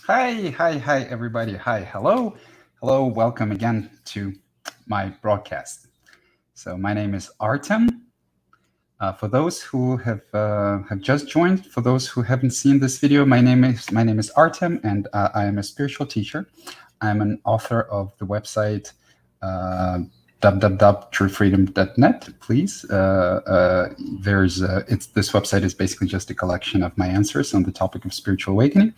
Hi, everybody. Hi, hello. Welcome again to my broadcast. So my name is Artem. For those who have just joined, for those who haven't seen this video, my name is Artem, and I am a spiritual teacher. I'm an author of the website www.truefreedom.net. Please, this website is basically just a collection of my answers on the topic of spiritual awakening.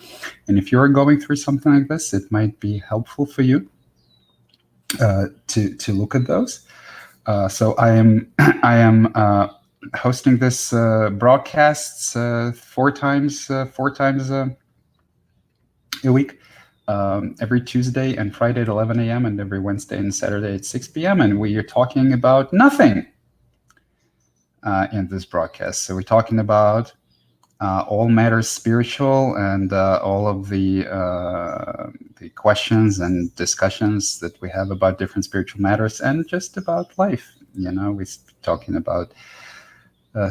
And if you're going through something like this, it might be helpful for you to look at those. So I am hosting this broadcasts four times a week. Every Tuesday and Friday at 11 a.m. and every Wednesday and Saturday at 6 p.m. And we are talking about nothing in this broadcast. So we're talking about all matters spiritual and all of the questions and discussions that we have about different spiritual matters and just about life. We're talking about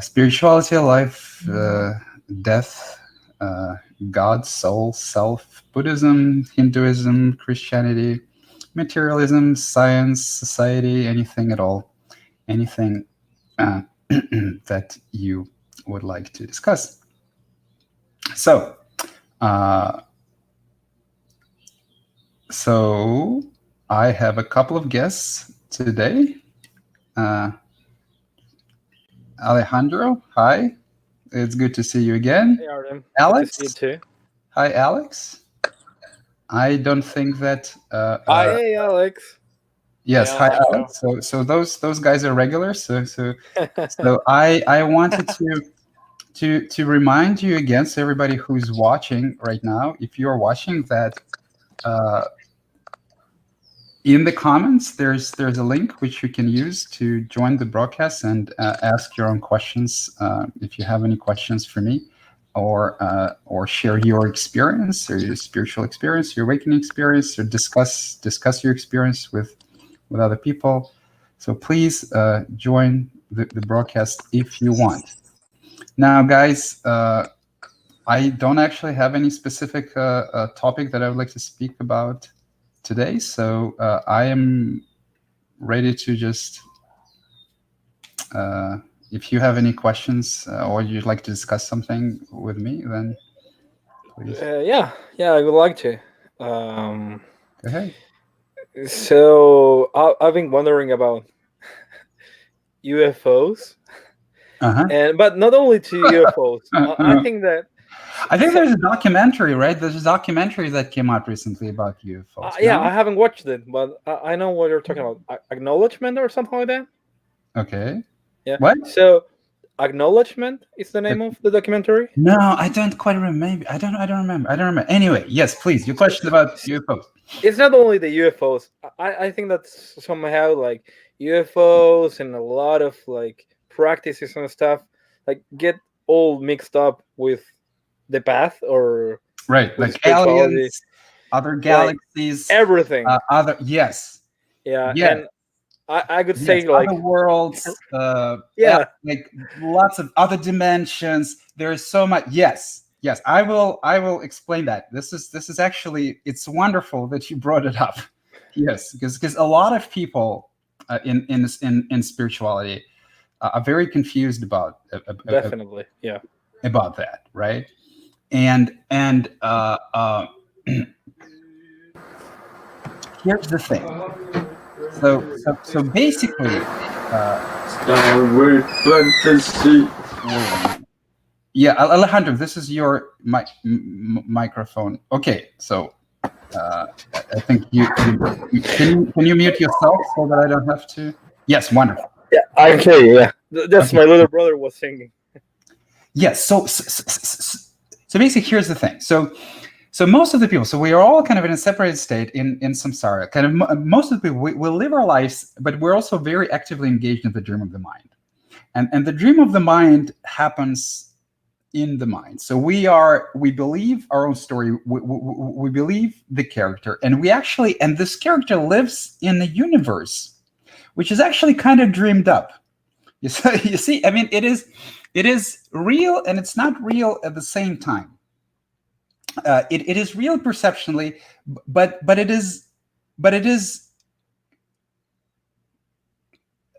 spirituality, life, death, God, soul, self, Buddhism, Hinduism, Christianity, materialism, science, society, anything at all, anything that you would like to discuss. So I have a couple of guests today. Alejandro, hi. It's good to see you again. Hey, Artem. Alex? Good to see you too. Hi, Alex. I don't think that. Hi, hey, Alex. Yes, Yeah, hi, Alex. Alex. So those guys are regulars. So I wanted to remind you again, so everybody who's watching right now, if you're watching that, in the comments there's a link which you can use to join the broadcast and ask your own questions if you have any questions for me, or share your experience, or your spiritual experience, your awakening experience, or discuss your experience with other people. So please join the broadcast if you want. Now, guys, I don't actually have any specific topic that I would like to speak about today, so I am ready to just if you have any questions or you'd like to discuss something with me, then please yeah, I would like to. go ahead. So I've been wondering about UFOs, but not only to UFOs. I think that. I think there's a documentary, right? There's a documentary that came out recently about UFOs. Yeah, no? I haven't watched it, but I know what you're talking about. Acknowledgement or something like that. Okay. Yeah. What? So, Acknowledgement is the name of the documentary. No, I don't quite remember. I don't remember. Anyway, yes, please. Your question about UFOs. It's not only the UFOs. I think that's somehow like UFOs and a lot of like practices and stuff like get all mixed up with the path or right, with like aliens, other galaxies, like everything. Other yes, Yeah, yes. and I could say like other worlds, yeah, like lots of other dimensions. There is so much. Yes, I will explain that. This is actually, it's wonderful that you brought it up. Yes, because a lot of people in spirituality are very confused about definitely, yeah, about that, right? And here's the thing. So basically, yeah, Alejandro, this is your microphone. Okay, so I think you can you mute yourself so that I don't have to. Yes, wonderful. Yeah, I can hear you. Yeah, that's my little brother was singing. Yes. So basically, here's the thing. So most of the people, so we are all kind of in a separated state in samsara. Kind of most of the people, we live our lives, but we're also very actively engaged in the dream of the mind, and the dream of the mind happens in the mind. So we believe our own story. We believe the character, and this character lives in the universe, which is actually kind of dreamed up. You see, I mean, it is real and it's not real at the same time. it is real perceptionally, but it is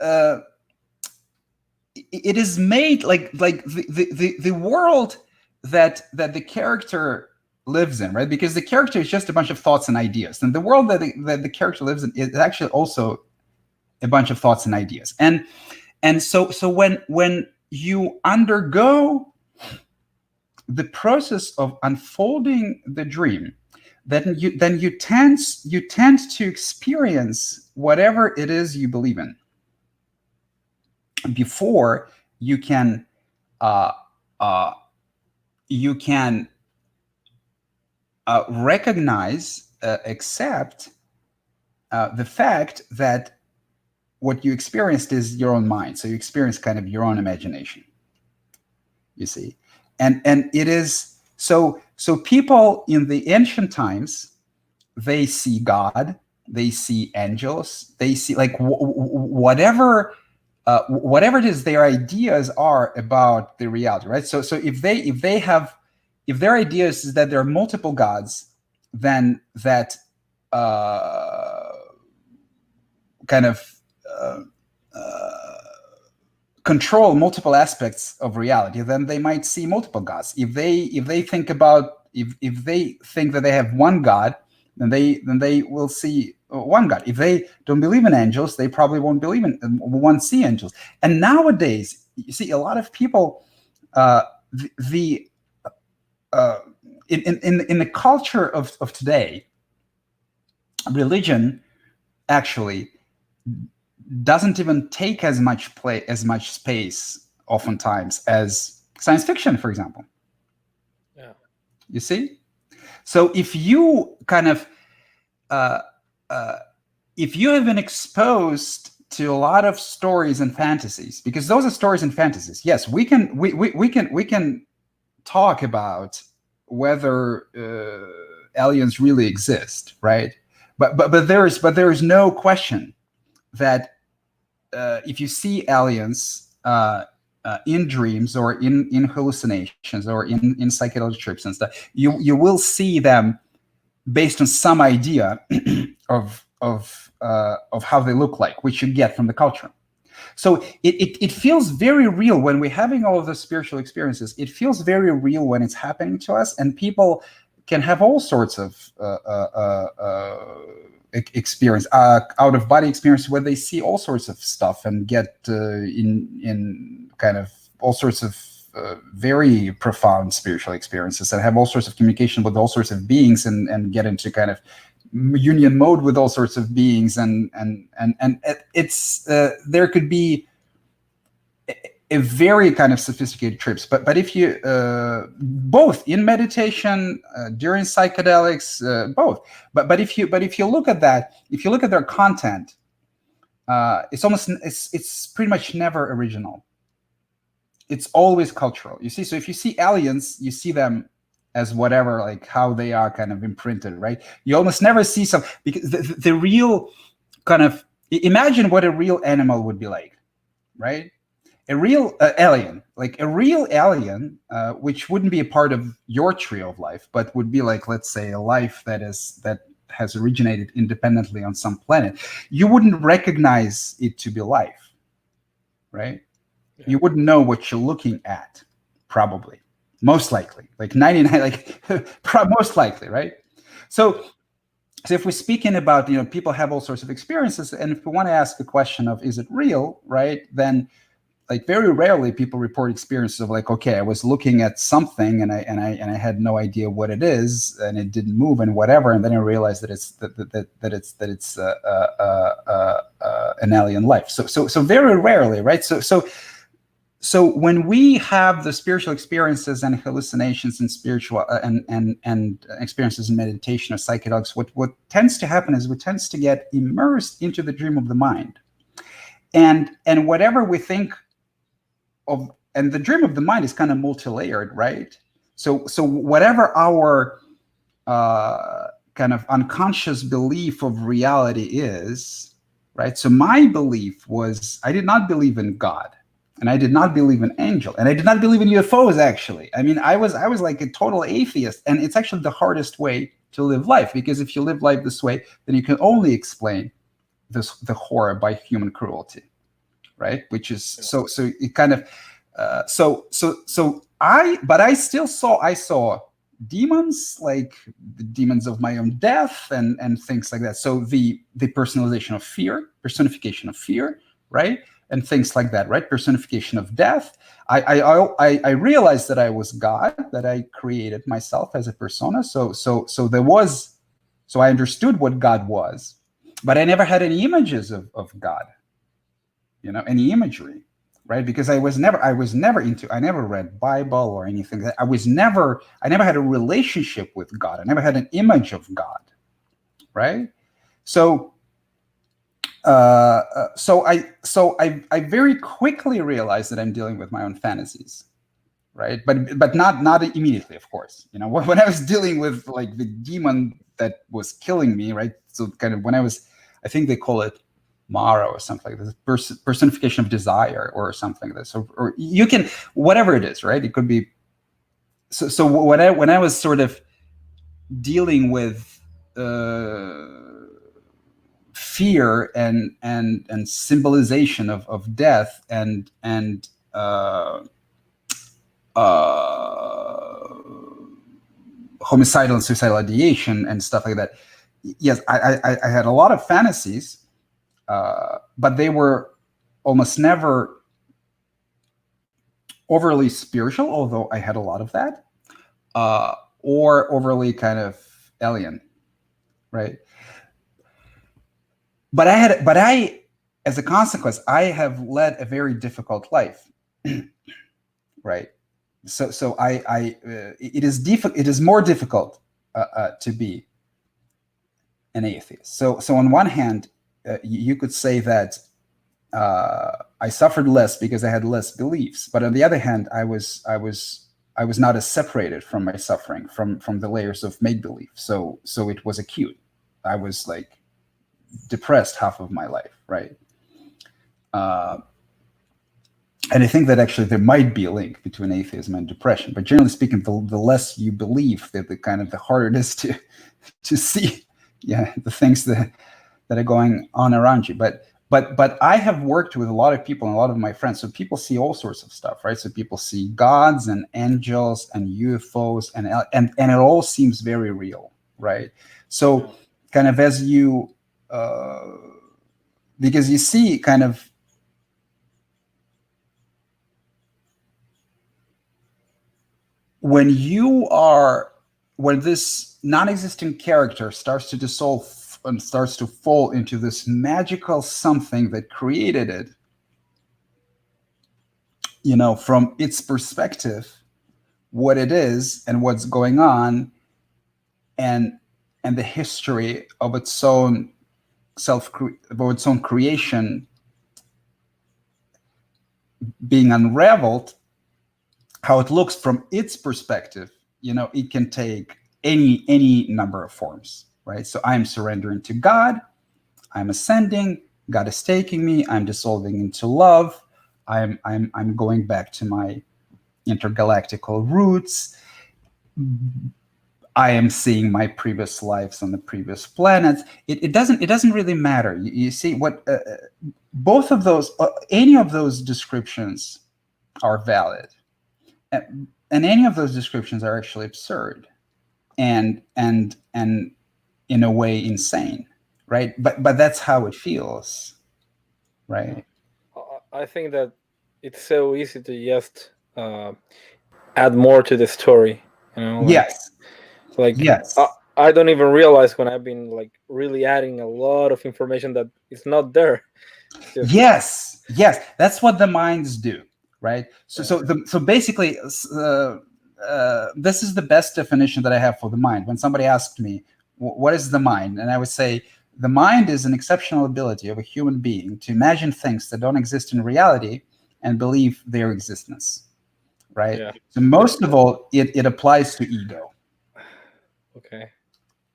uh, it is made like the world that the character lives in, right? Because the character is just a bunch of thoughts and ideas, and the world that the character lives in is actually also a bunch of thoughts and ideas. And so when you undergo the process of unfolding the dream, then you tend to experience whatever it is you believe in before you can uh, uh, you can recognize, accept the fact that what you experienced is your own mind. So you experience kind of your own imagination. You see, and it is so people in the ancient times, they see God, they see angels, they see like whatever whatever it is their ideas are about the reality, right? So if they have, if their idea is that there are multiple gods, then that uh, kind of uh, uh, control multiple aspects of reality, then they might see multiple gods. If they think about, if they think that they have one God, then they will see one God. If they don't believe in angels, they probably won't see angels. And nowadays, you see a lot of people, uh, the uh, in the culture of today, religion actually doesn't even take as much space oftentimes as science fiction, for example. Yeah. You see, so if you kind of uh, uh, if you have been exposed to a lot of stories and fantasies, because those are stories and fantasies, yes, we can talk about whether aliens really exist, right? But there is no question that if you see aliens in dreams or in hallucinations or in psychedelic trips and stuff, you will see them based on some idea of how they look like, which you get from the culture. So it feels very real when we're having all of the spiritual experiences. It feels very real when it's happening to us, and people can have all sorts of experience, out of body experience, where they see all sorts of stuff and get in kind of all sorts of very profound spiritual experiences, and have all sorts of communication with all sorts of beings, and get into kind of union mode with all sorts of beings, and it's there could be a very kind of sophisticated trips, but if you both in meditation, during psychedelics, both, but if you look at that, if you look at their content, it's pretty much never original. It's always cultural, you see. So if you see aliens, you see them as whatever, like how they are kind of imprinted, right? You almost never see some, because the real kind of, imagine what a real animal would be like, right? A real alien, like a real alien, which wouldn't be a part of your tree of life, but would be like, let's say, a life that has originated independently on some planet. You wouldn't recognize it to be life, right? Yeah. You wouldn't know what you're looking at, probably, most likely, like 99, like most likely, right? So so if we're speaking about, people have all sorts of experiences, and if we want to ask the question of, is it real, right, then like very rarely people report experiences of like, okay, I was looking at something and I had no idea what it is, and it didn't move and whatever, and then I realized that it's an alien life. So very rarely, right? So when we have the spiritual experiences and hallucinations and spiritual and experiences in meditation or psychedelics, what tends to happen is we tends to get immersed into the dream of the mind, and whatever we think of, and the dream of the mind is kind of multi-layered, right? So whatever our kind of unconscious belief of reality is, right? So my belief was, I did not believe in God. and I did not believe in angel, and I did not believe in UFOs. Actually, I mean, I was like a total atheist, and it's actually the hardest way to live life, because if you live life this way, then you can only explain the horror by human cruelty, right? Which is so it kind of but I saw demons, like the demons of my own death, and things like that. So the personalization of fear, personification of fear, right? And things like that, right? Personification of death. I realized that I was God, that I created myself as a persona. So I understood what God was, but I never had any images of God, any imagery, right? Because I never read Bible or anything. I never had a relationship with God. I never had an image of God, right? So I very quickly realized that I'm dealing with my own fantasies, right? But not immediately, of course. When I was dealing with like the demon that was killing me, right? So kind of when I think they call it Mara or something like this, personification of desire or something like this, or you can, whatever it is, right? It could be. So when I was sort of dealing with fear and symbolization of death and homicidal and suicidal ideation and stuff like that. Yes, I had a lot of fantasies, but they were almost never overly spiritual, although I had a lot of that, or overly kind of alien, right? But as a consequence, I have led a very difficult life, right? So it is more difficult to be an atheist. So on one hand, you could say that I suffered less because I had less beliefs, but on the other hand, I was not as separated from my suffering from the layers of make believe. So it was acute. I was like depressed half of my life, right? And I think that actually there might be a link between atheism and depression. But generally speaking, the less you believe, the harder it is to see, yeah, the things that are going on around you. But I have worked with a lot of people and a lot of my friends. So people see all sorts of stuff, right? So people see gods and angels and UFOs and it all seems very real, right? So kind of as you because you see kind of when this non-existent character starts to dissolve and starts to fall into this magical something that created it, from its perspective, what it is and what's going on, and the history of its own creation being unraveled, how it looks from its perspective, it can take any number of forms, right? So I'm surrendering to God, I'm ascending, God is taking me, I'm dissolving into love, I'm going back to my intergalactical roots, I am seeing my previous lives on the previous planets. It doesn't really matter. You see what both of those, any of those descriptions are valid, and any of those descriptions are actually absurd, and in a way insane, right? But that's how it feels, right? I think that it's so easy to just add more to the story, Yes, like yes, I don't even realize when I've been like really adding a lot of information that is not there. It's just yes. That's what the minds do, right? So basically, this is the best definition that I have for the mind. When somebody asked me, "What is the mind?" and I would say, the mind is an exceptional ability of a human being to imagine things that don't exist in reality and believe their existence, right? yeah. So most of all, it applies to ego, Okay.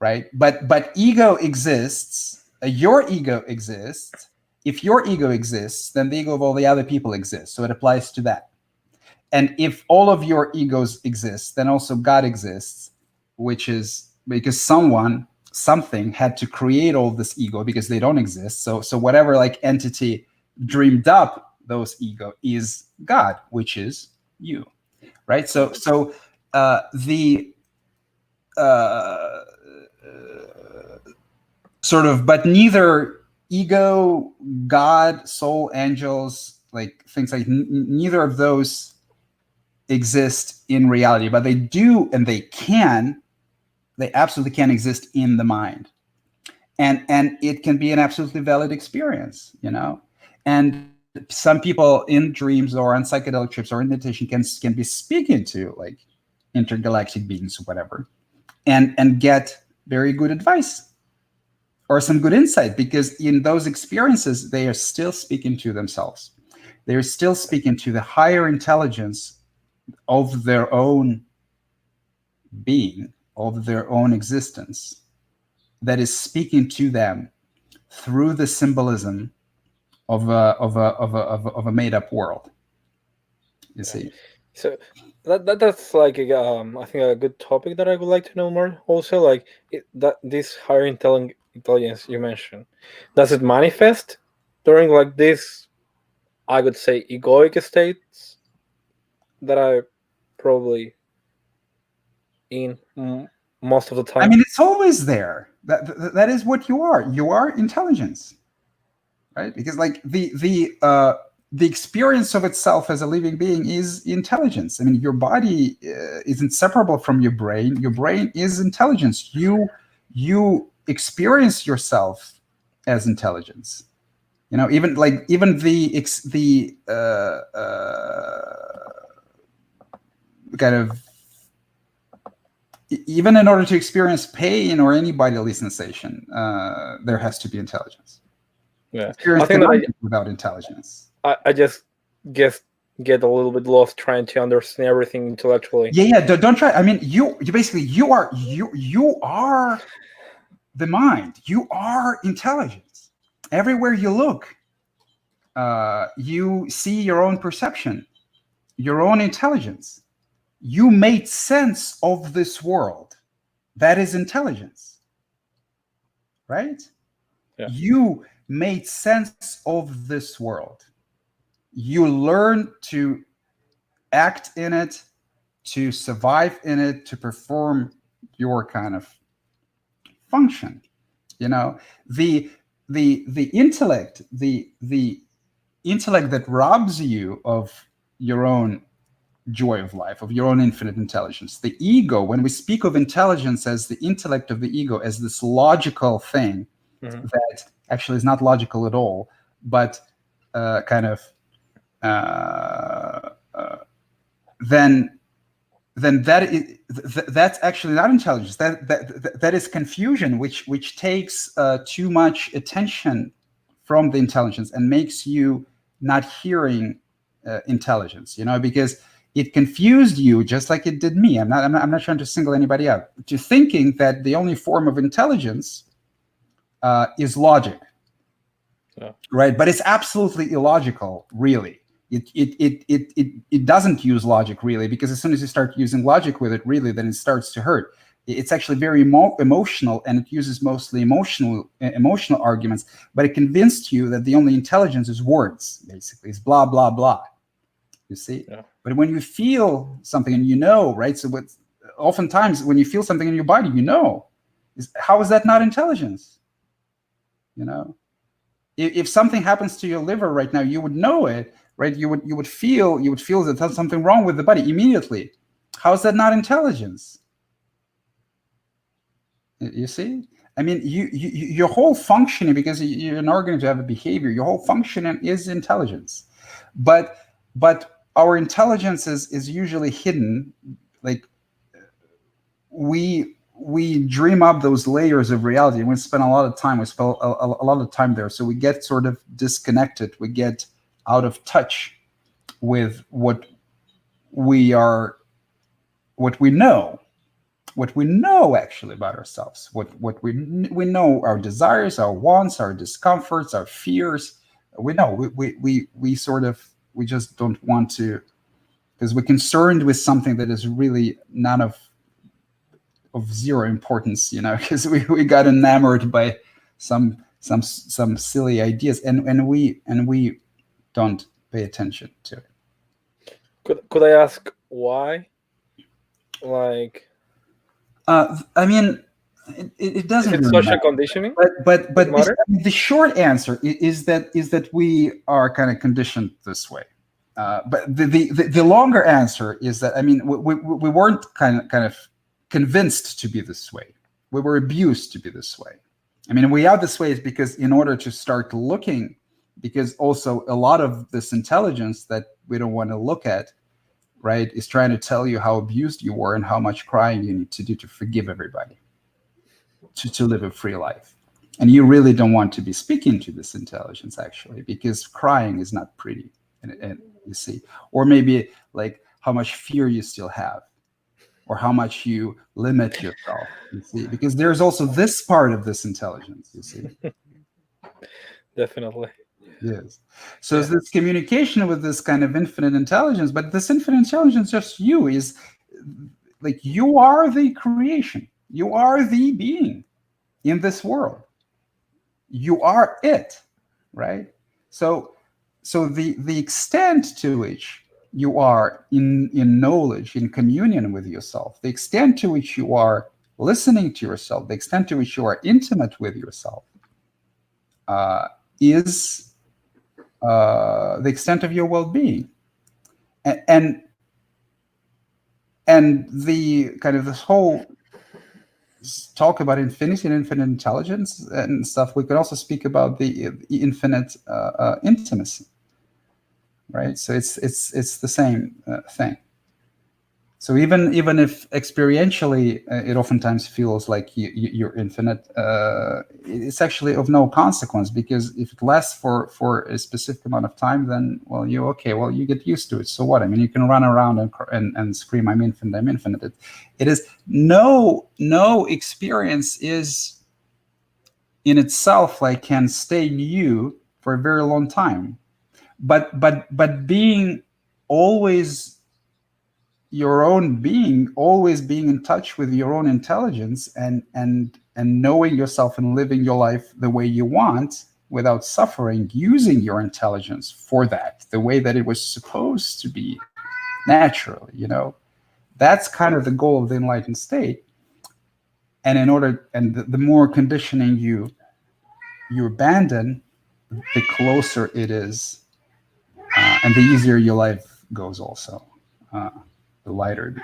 right? But ego exists. Your ego exists If your ego exists, then the ego of all the other people exists. So it applies to that. And if all of your egos exist, then also God exists, which is because something had to create all this ego because they don't exist. So whatever like entity dreamed up those ego is God, which is you, right? The uh, sort of, but neither ego, God, soul, angels, like things like neither of those exist in reality, but they do, and they absolutely can exist in the mind, and it can be an absolutely valid experience, and some people in dreams or on psychedelic trips or in meditation can be speaking to like intergalactic beings or whatever, and get very good advice or some good insight, because in those experiences they are still speaking to themselves. They're still speaking to the higher intelligence of their own being, of their own existence, that is speaking to them through the symbolism of a made up world. You Yeah. see? So that's like I think a good topic that I would like to know more. Also, like that this higher intelligence you mentioned, does it manifest during like this? I would say egoic states that I probably in most of the I time. mean, it's always there. That is what you are. You are intelligence, right? Because like the experience of itself as a living being is intelligence. I mean, your body is inseparable from your brain. Your brain is intelligence. You experience yourself as intelligence. Even the kind of, even in order to experience pain or any bodily sensation, there has to be intelligence. Yeah, I Experience think that cannot be without intelligence. I just guess get a little bit lost trying to understand everything intellectually. Yeah, yeah. Don't try. I mean, you basically you are the mind. You are intelligence. Everywhere you look, you see your own perception, your own intelligence. You made sense of this world. That is intelligence, right? Yeah, You made sense of this world. You learn to act in it, to survive in it, to perform your kind of function. You know, the the intellect, the intellect that robs you of your own joy of life, of your own infinite intelligence. The ego, when we speak of intelligence as the intellect of the ego, as this logical thing hmm that actually is not logical at all, but kind of uh, uh, then that's actually not intelligence. That is confusion, which takes too much attention from the intelligence and makes you not hearing intelligence. Because it confused you just like it did me. I'm not trying to single anybody out. To thinking that the only form of intelligence is logic, yeah, right? But it's absolutely illogical, really. It doesn't use logic really, because as soon as you start using logic with it, really, then it starts to hurt. It's actually very emotional, and it uses mostly emotional arguments. But it convinced you that the only intelligence is words, basically, it's blah blah blah. You see, yeah, but when you feel something and right? So what? Oftentimes, when you feel something in your body, how is that not intelligence? You know, if something happens to your liver right now, you would know it, right? You would feel that there's something wrong with the body immediately. How is that not intelligence? You see? I mean, your whole functioning, because you're an organ to have a behavior, your whole functioning is intelligence. But our intelligence is usually hidden. Like we dream up those layers of reality, and we spend a lot of time. We spend a lot of time there, so we get sort of disconnected. We get out of touch with we are, what we know, what we know actually about ourselves. What we know, our desires, our wants, our discomforts, our fears, We know we sort of, we just don't want to, because we're concerned with something that is really none of zero importance, because we got enamored by some silly ideas, and we don't pay attention to it. Could I ask why? Like, I mean, it is doesn't it really social matter. conditioning? But Does it matter? the short answer is that we are kind of conditioned this way. But the longer answer is that, I mean, we weren't kind of convinced to be this way. We were abused to be this way. I mean, we are this way is because in order to start looking, because also a lot of this intelligence that we don't want to look at, right, is trying to tell you how abused you were and how much crying you need to do to forgive everybody, to live a free life. And you really don't want to be speaking to this intelligence, actually, because crying is not pretty. And you see, or maybe like how much fear you still have, or how much you limit yourself, you see, because there's also this part of this intelligence, you see. Definitely. Yes. So it's this communication with this kind of infinite intelligence, but this infinite intelligence, just you, is like, you are the creation. You are the being in this world. You are it, right? So the extent to which you are in knowledge, in communion with yourself, the extent to which you are listening to yourself, the extent to which you are intimate with yourself, is the extent of your well-being. And the kind of this whole talk about infinity and infinite intelligence and stuff, we could also speak about the infinite intimacy, right? So it's the same thing. So even if experientially it oftentimes feels like you're infinite, it's actually of no consequence, because if it lasts for a specific amount of time, then, well, you get used to it. So what? I mean, you can run around and scream, "I'm infinite, I'm infinite." It is no experience is in itself like can stay new for a very long time, but being always your own being, always being in touch with your own intelligence, and knowing yourself and living your life the way you want without suffering, using your intelligence for that, the way that it was supposed to be naturally, that's kind of the goal of the enlightened state. And the more conditioning you abandon, the closer it is, and the easier your life goes also, the lighter.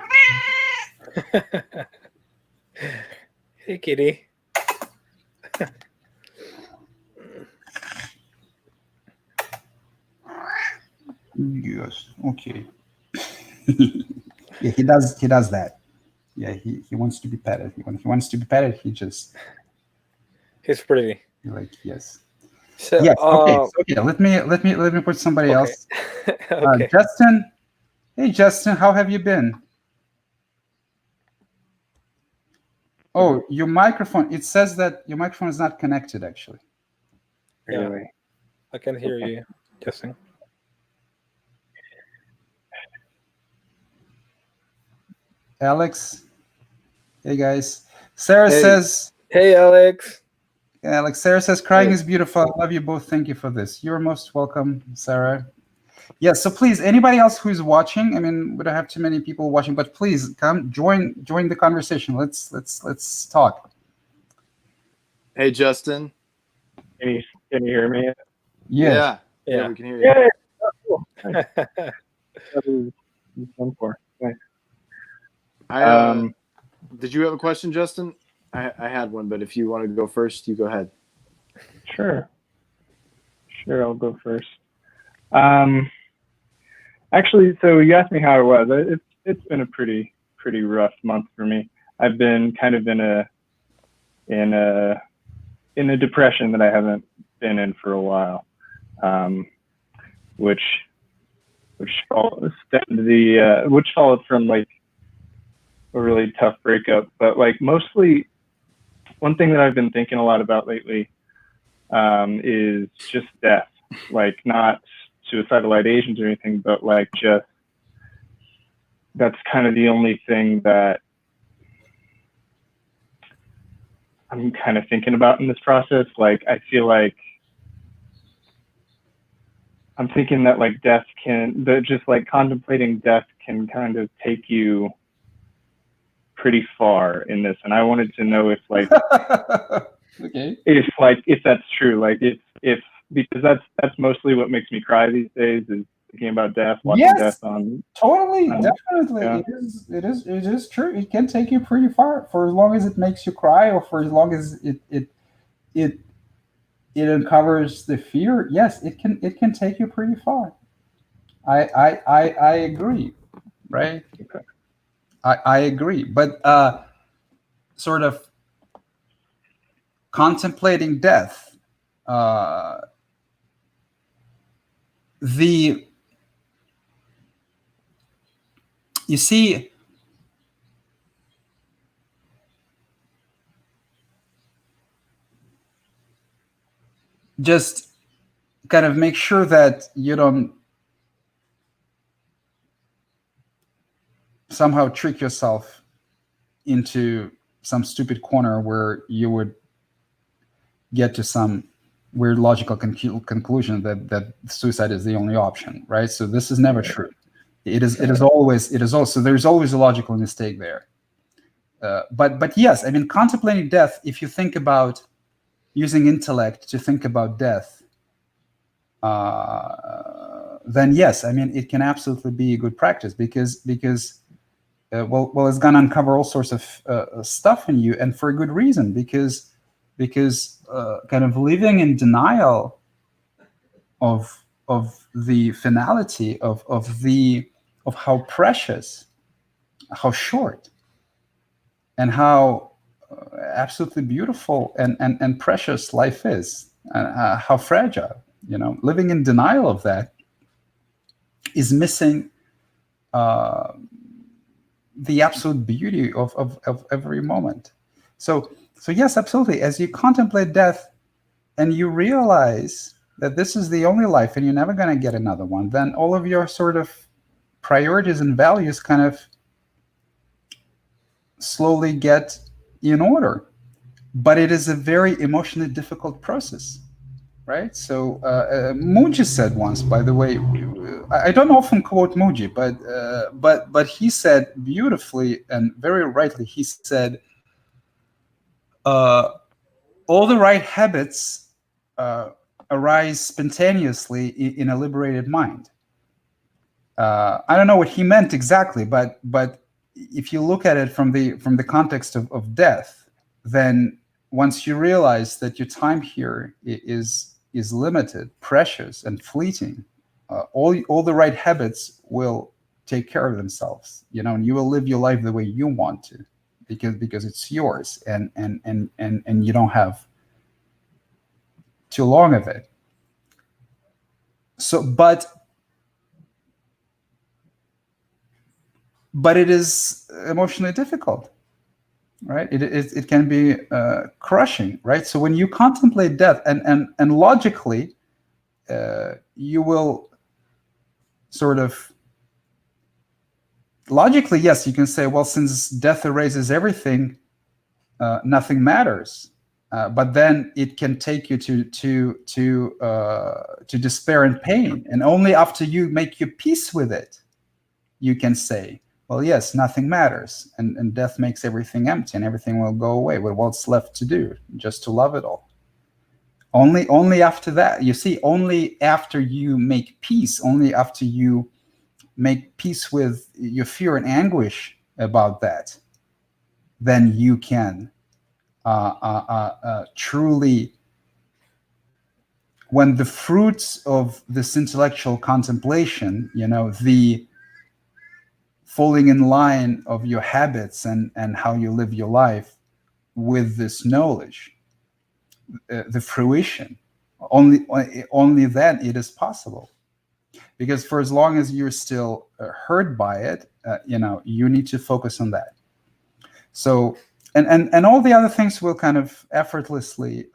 Hey, kitty. Yes. Okay. Yeah, he does that. Yeah, he wants to be petted. When he wants to be petted, He's pretty. like, yes. So, Yes. Okay. So, okay. Let me put somebody okay. else. Okay. Justin. Hey, Justin. How have you been? Oh, your microphone. It says that your microphone is not connected, actually. Yeah. Really? I can hear you, Justin. Alex. Hey, guys. Sarah Hey. says. Hey, Alex. Alex. Sarah says crying Hey. is beautiful. I love you both. Thank you for this. You're most welcome, Sarah. Yeah, so please, anybody else who's watching, I mean, we don't have too many people watching, but please come join the conversation. Let's talk. Hey, Justin. Can you hear me? Yes. Yeah, we can hear you. Yeah. Oh, cool. Nice. That was fun for. Nice. Did you have a question, Justin? I had one, but if you want to go first, you go ahead. Sure, I'll go first. Actually, so you asked me how it was. It's been a pretty rough month for me. I've been kind of in a depression that I haven't been in for a while, which followed from like a really tough breakup. But like mostly, one thing that I've been thinking a lot about lately is just death. like not suicidal ideations or anything, but like just that's kind of the only thing that I'm kind of thinking about in this process. Like, I feel like I'm thinking that like just like contemplating death can kind of take you pretty far in this. And I wanted to know if like, Okay. if that's true, like if because that's mostly what makes me cry these days is thinking about death, watching Yes, death on. totally, Yeah. definitely. It is true. It can take you pretty far for as long as it makes you cry, or for as long as it it uncovers the fear. Yes, it can take you pretty far. I agree, right? Okay. I agree, but sort of contemplating death, uh, the you see, just kind of make sure that you don't somehow trick yourself into some stupid corner where you would get to some weird logical conclusion that suicide is the only option, right? So this is never true. It is also there's always a logical mistake there. But yes, I mean, contemplating death, if you think about using intellect to think about death, then yes, I mean, it can absolutely be a good practice because well, it's going to uncover all sorts of stuff in you, and for a good reason, because kind of living in denial of the finality of how precious, how short, and how absolutely beautiful and precious life is, how fragile. Living in denial of that is missing the absolute beauty of every moment. So yes, absolutely. As you contemplate death and you realize that this is the only life and you're never going to get another one, then all of your sort of priorities and values kind of slowly get in order. But it is a very emotionally difficult process, right? So Muji said once, by the way, I don't often quote Muji, but he said beautifully and very rightly. He said, uh, "All the right habits arise spontaneously in a liberated mind." I don't know what he meant exactly, but if you look at it from the context of death, then once you realize that your time here is limited, precious, and fleeting, all the right habits will take care of themselves, and you will live your life the way you want to, because it's yours, and you don't have too long of it. So, but it is emotionally difficult, right? It can be crushing, right? So when you contemplate death, and logically, you will sort of logically, yes, you can say, well, since death erases everything, nothing matters. But then it can take you to despair and pain, and only after you make your peace with it, you can say, well, yes, nothing matters, and death makes everything empty, and everything will go away. Well, what's left to do? Just to love it all. Only after that, you see, only after you make peace, only after you make peace with your fear and anguish about that, then you can truly, when the fruits of this intellectual contemplation, the falling in line of your habits and how you live your life with this knowledge, the fruition, only then it is possible. Because for as long as you're still hurt by it, you need to focus on that. So, and all the other things will kind of effortlessly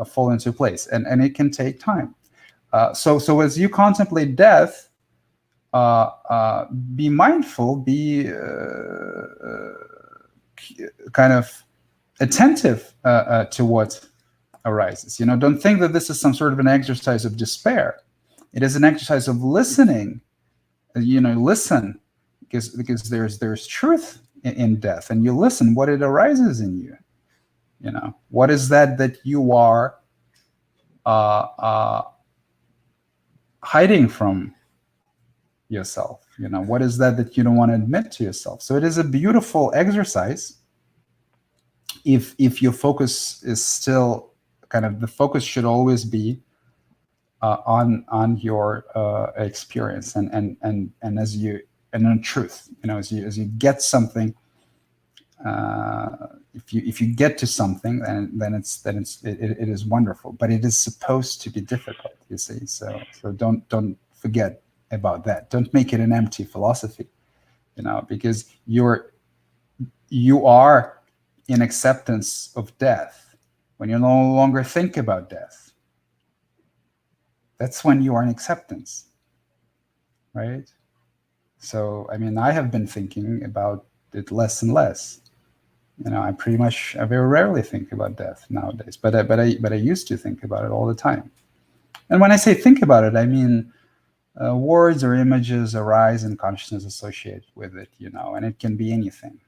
fall into place, and it can take time. So as you contemplate death, be mindful, be kind of attentive to what arises. Don't think that this is some sort of an exercise of despair. It is an exercise of listening. Listen, because there's truth in death, and you listen what it arises in you. What is that you are hiding from yourself? What is that you don't want to admit to yourself? So it is a beautiful exercise. If your focus is still the focus should always be on your experience and on truth. As you get something, if you get to something, then it is wonderful. But it is supposed to be difficult. You see, so don't forget about that. Don't make it an empty philosophy. Because you are in acceptance of death when you no longer think about death. That's when you are in acceptance, right? So, I have been thinking about it less and less. I very rarely think about death nowadays, but I used to think about it all the time. And when I say think about it, I mean words or images arise in consciousness associated with it, and it can be anything.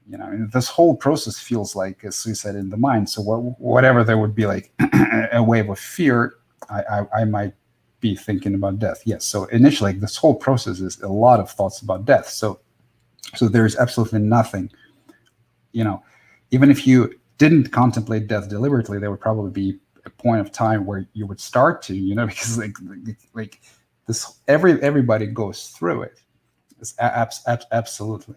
This whole process feels like a suicide in the mind. So whatever there would be like a wave of fear, I might be thinking about death. Yes. So initially, this whole process is a lot of thoughts about death. So there's absolutely nothing, even if you didn't contemplate death deliberately, there would probably be a point of time where you would start to, because like this, everybody goes through it. It's absolutely.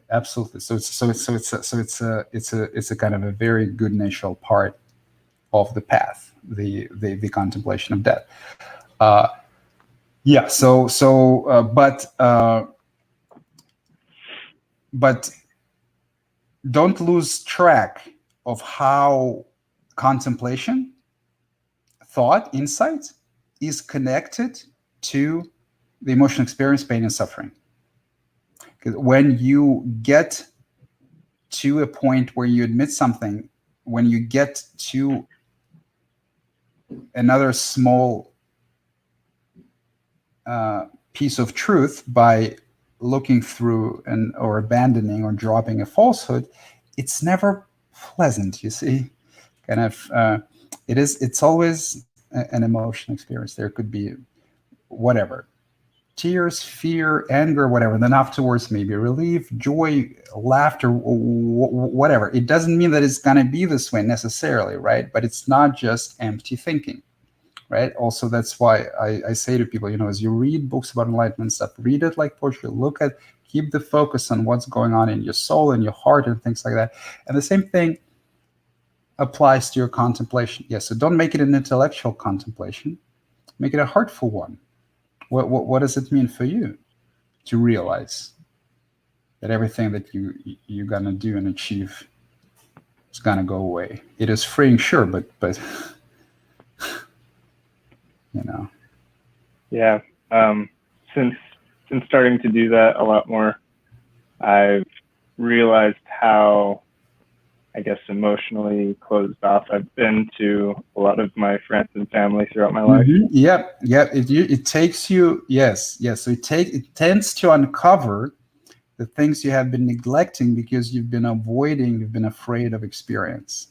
So it's a kind of a very good natural part of the path, the contemplation of death. Yeah. But don't lose track of how contemplation, thought, insight is connected to the emotional experience, pain, and suffering. Because when you get to a point where you admit something, when you get to another small piece of truth by looking through or abandoning or dropping a falsehood, it's never pleasant. You see, it's always an emotional experience. There could be whatever, tears, fear, anger, whatever. Then afterwards, maybe relief, joy, laughter, whatever. It doesn't mean that it's going to be this way necessarily, right? But it's not just empty thinking, right? Also, that's why I say to people, as you read books about enlightenment stuff, read it like poetry. Keep the focus on what's going on in your soul and your heart and things like that. And the same thing applies to your contemplation. Yes, so don't make it an intellectual contemplation. Make it a heartful one. What does it mean for you to realize that everything that you're gonna do and achieve is gonna go away? It is freeing, sure, but Yeah. Since starting to do that a lot more, I've realized how, I guess, emotionally closed off I've been to a lot of my friends and family throughout my life. Mm-hmm. Yep. It takes you. Yes. So it tends to uncover the things you have been neglecting because you've been avoiding. You've been afraid of experience.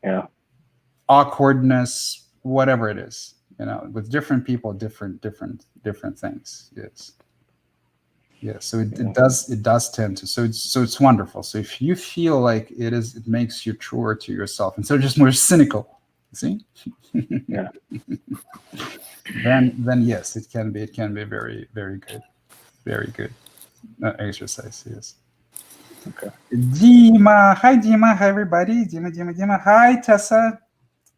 Yeah. Awkwardness, whatever it is. With different people, different things. Yes. Yeah, so it does tend to. So it's wonderful. So if you feel like it makes you truer to yourself instead of just more cynical. See? Yeah. Then yes, it can be very, very good, very good exercise. Yes. Okay. Dima, hi Dima, hi everybody. Dima. Hi Tessa.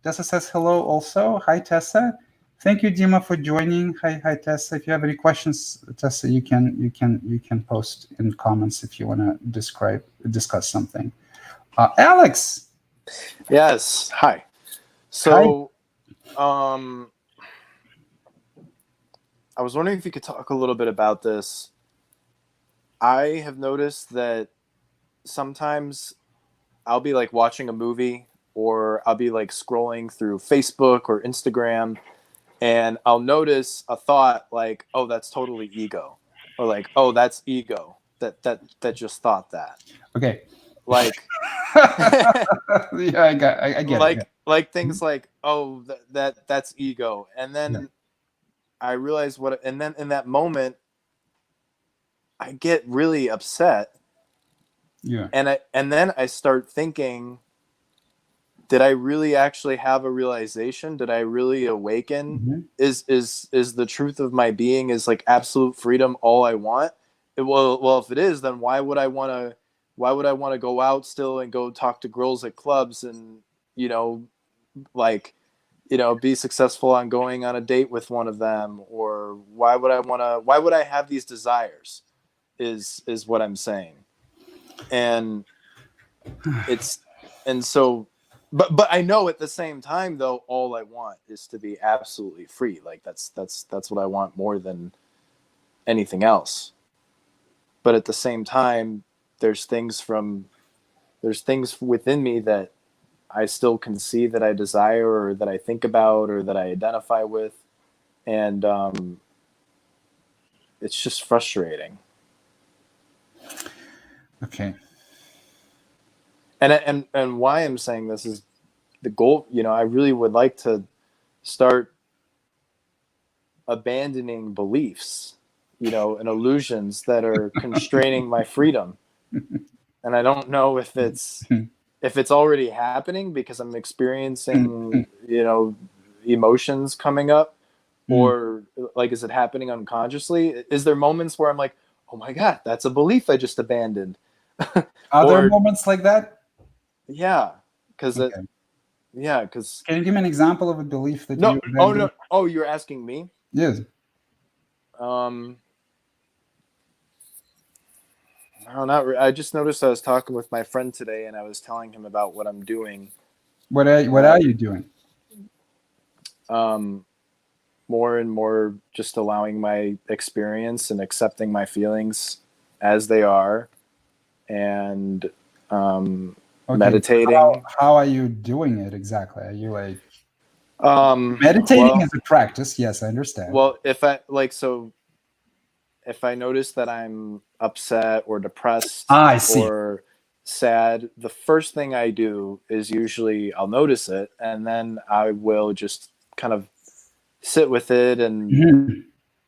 Tessa says hello also. Hi Tessa. Thank you, Dima, for joining. Hi, Tessa. If you have any questions, Tessa, you can post in comments if you want to discuss something. Alex. Yes. Hi. So, I was wondering if you could talk a little bit about this. I have noticed that sometimes I'll be like watching a movie, or I'll be like scrolling through Facebook or Instagram, and I'll notice a thought like, "Oh, that's totally ego," or like, "Oh, that's ego that just thought that." Okay. Like, Yeah, I get it. Yeah. like things like, "Oh, that's ego," and then Yeah. I realize and then in that moment, I get really upset, Yeah. and then I start thinking, did I really actually have a realization? Did I really awaken? Mhm. Is the truth of my being is like absolute freedom all I want? Well, if it is, then why would I want to go out still and go talk to girls at clubs and, you know, like, be successful on going on a date with one of them? Or why would I have these desires is what I'm saying. And it's, and so, but I know at the same time though, all I want is to be absolutely free. Like that's what I want more than anything else. But at the same time, there's things within me that I still can see that I desire, or that I think about, or that I identify with. And it's just frustrating. Okay. And why I'm saying this is the goal. I really would like to start abandoning beliefs, and illusions that are constraining my freedom. And I don't know if it's already happening because I'm experiencing, emotions coming up, or like, is it happening unconsciously? Is there moments where I'm like, oh my God, that's a belief I just abandoned? Are there moments like that? Yeah, because Okay. because Can you give me an example of a belief that no, you oh abandoned? no, oh, you're asking me? Yes. No, not I just noticed I was talking with my friend today, and I was telling him about what I'm doing. What are you doing? More and more just allowing my experience and accepting my feelings as they are, and meditating. How are you doing it exactly? Are you like Meditating meditating is a practice? Yes, I understand. Well, if I notice that I'm upset or depressed I see. or sad, the first thing I do is usually I'll notice it, and then I will just kind of sit with it and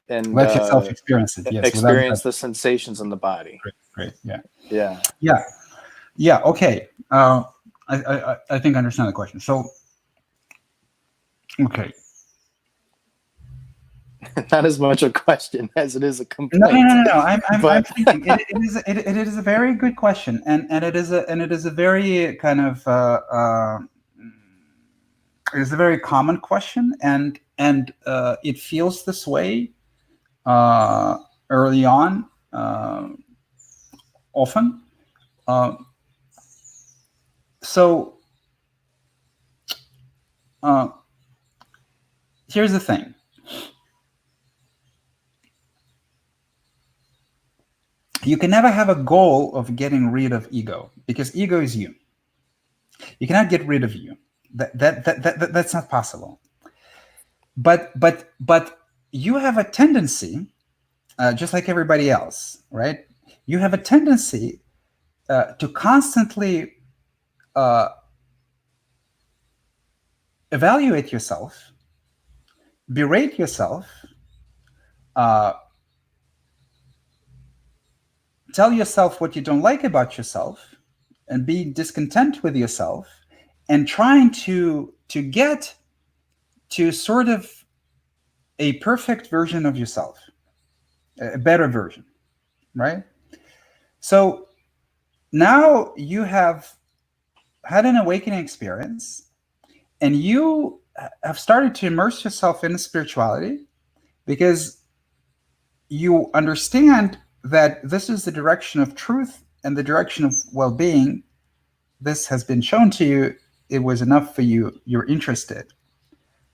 let yourself experience it. Yes, experience the sensations in the body. Great. Yeah. Yeah. Yeah. Yeah. Okay. I think I understand the question. So, okay. Not as much a question as it is a complaint. No. I'm thinking it is a very good question, and it is a very kind of it is a very common question, and it feels this way early on, often. So here's the thing. You can never have a goal of getting rid of ego, because ego is you. You cannot get rid of you. That's not possible. But you have a tendency, just like everybody else, right? You have a tendency to constantly evaluate yourself, berate yourself, tell yourself what you don't like about yourself, and be discontent with yourself, and trying to get to sort of a perfect version of yourself, a better version, right? So now you have had an awakening experience, and you have started to immerse yourself in spirituality because you understand that this is the direction of truth and the direction of well-being. This has been shown to you. It was enough for you. You're interested,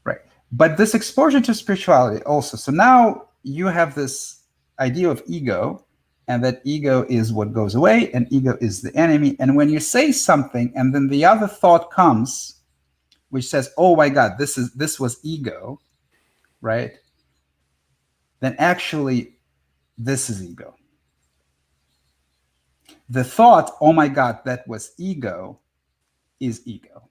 right? But this exposure to spirituality also. So now you have this idea of ego, and that ego is what goes away, and ego is the enemy. And when you say something, and then the other thought comes, which says, "Oh my God, this was ego," right? Then actually, this is ego. The thought, "Oh my God, that was ego," is ego.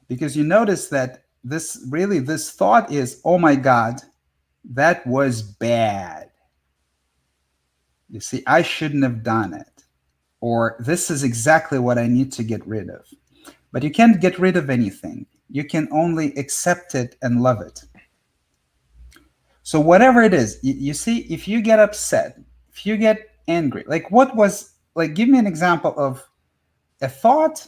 Because you notice that this thought is, "Oh my God, that was bad. You see, I shouldn't have done it." Or this is exactly what I need to get rid of. But you can't get rid of anything. You can only accept it and love it. So whatever it is, you see, if you get upset, if you get angry, like give me an example of a thought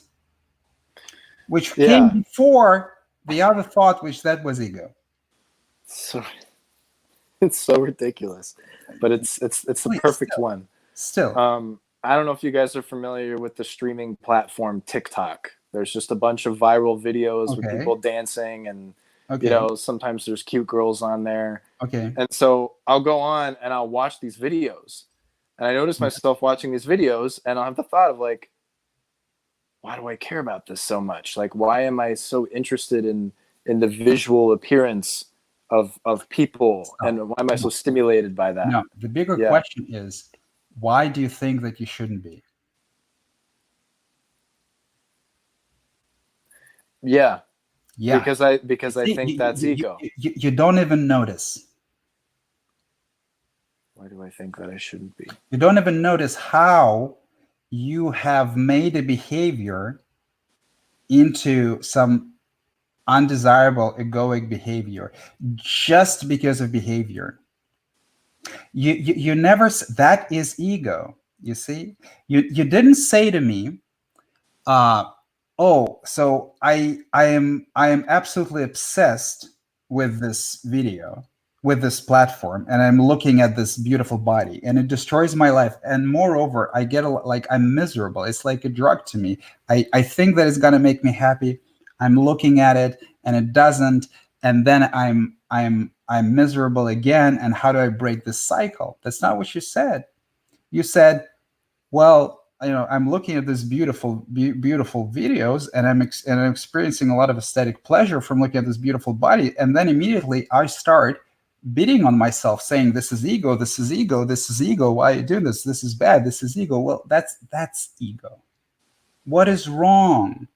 which came before the other thought, which that was ego. So it's so ridiculous, but it's the perfect one. Still, I don't know if you guys are familiar with the streaming platform TikTok. There's just a bunch of viral videos with people dancing, and you know, sometimes there's cute girls on there. Okay. And so I'll go on and I'll watch these videos, and I notice myself watching these videos, and I'll have the thought of like, why do I care about this so much? Like, why am I so interested in the visual appearance of people, and why am I so stimulated by that? No, the bigger question is, why do you think that you shouldn't be? Yeah. Because I think that's ego. You don't even notice. Why do I think that I shouldn't be? You don't even notice how you have made a behavior into some undesirable egoic behavior just because of behavior. You never, that is ego. You see, you didn't say to me, "Oh, so I am absolutely obsessed with this video, with this platform, and I'm looking at this beautiful body, and it destroys my life. And moreover, I get like, I'm miserable. It's like a drug to me. I think that it's gonna make me happy. I'm looking at it, and it doesn't. And then I'm miserable again. And how do I break this cycle?" That's not what you said. You said, "Well, you know, I'm looking at this beautiful videos, and I'm experiencing a lot of aesthetic pleasure from looking at this beautiful body. And then immediately I start beating on myself, saying, this is ego, this is ego, this is ego. Why are you doing this? This is bad. This is ego." Well, that's ego. What is wrong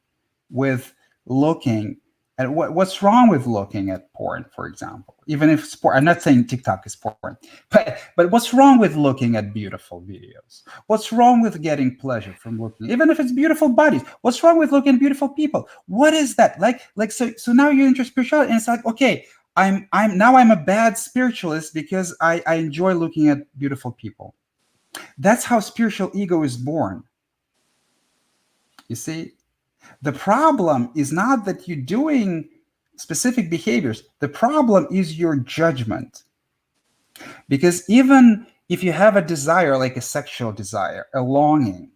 with looking at what's wrong with looking at porn, for example? Even if it's porn, I'm not saying TikTok is porn, but what's wrong with looking at beautiful videos? What's wrong with getting pleasure from looking, even if it's beautiful bodies? What's wrong with looking at beautiful people? What is that like? So now you're into spirituality, and it's like, okay, I'm a bad spiritualist because I enjoy looking at beautiful people. That's how spiritual ego is born. You see, the problem is not that you're doing specific behaviors. The problem is your judgment. Because even if you have a desire, like a sexual desire, a longing,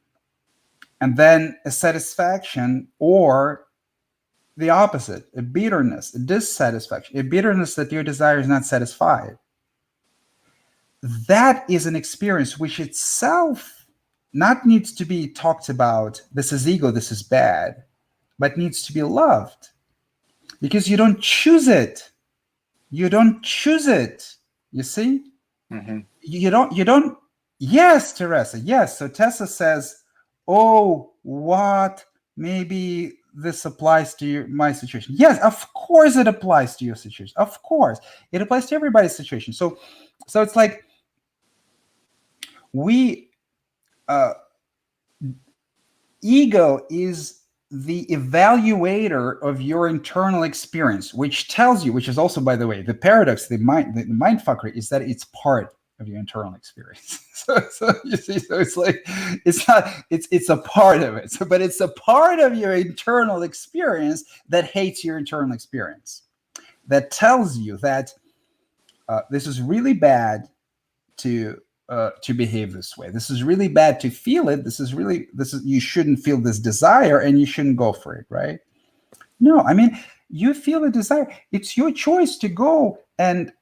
and then a satisfaction, or the opposite, a bitterness, a dissatisfaction, a bitterness that your desire is not satisfied, that is an experience which itself not needs to be talked about, this is ego, this is bad, but needs to be loved. Because you don't choose it. You don't choose it. You see? Mm-hmm. You don't. Yes, Teresa. Yes. So Tessa says, "Oh, what? Maybe this applies to my situation." Yes, of course it applies to your situation. Of course. It applies to everybody's situation. So it's like ego is the evaluator of your internal experience, which tells you, which is also, by the way, the paradox, the mind fuckery, is that it's part of your internal experience. So you see, so it's like, it's a part of it. But it's a part of your internal experience that hates your internal experience, that tells you that this is really bad to behave this way. This is really bad to feel it. You shouldn't feel this desire, and you shouldn't go for it, right? No, I mean, you feel a desire. It's your choice to go and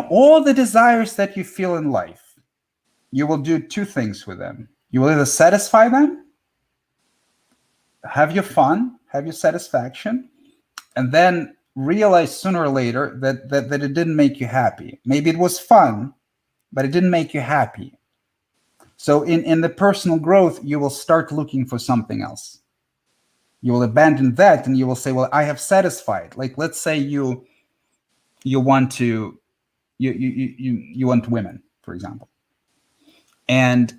all the desires that you feel in life, you will do two things with them. You will either satisfy them, have your fun, have your satisfaction, and then realize sooner or later that it didn't make you happy. Maybe it was fun, but it didn't make you happy. So in the personal growth, you will start looking for something else. You will abandon that and you will say, well, I have satisfied. Like, let's say you want to you want women, for example. And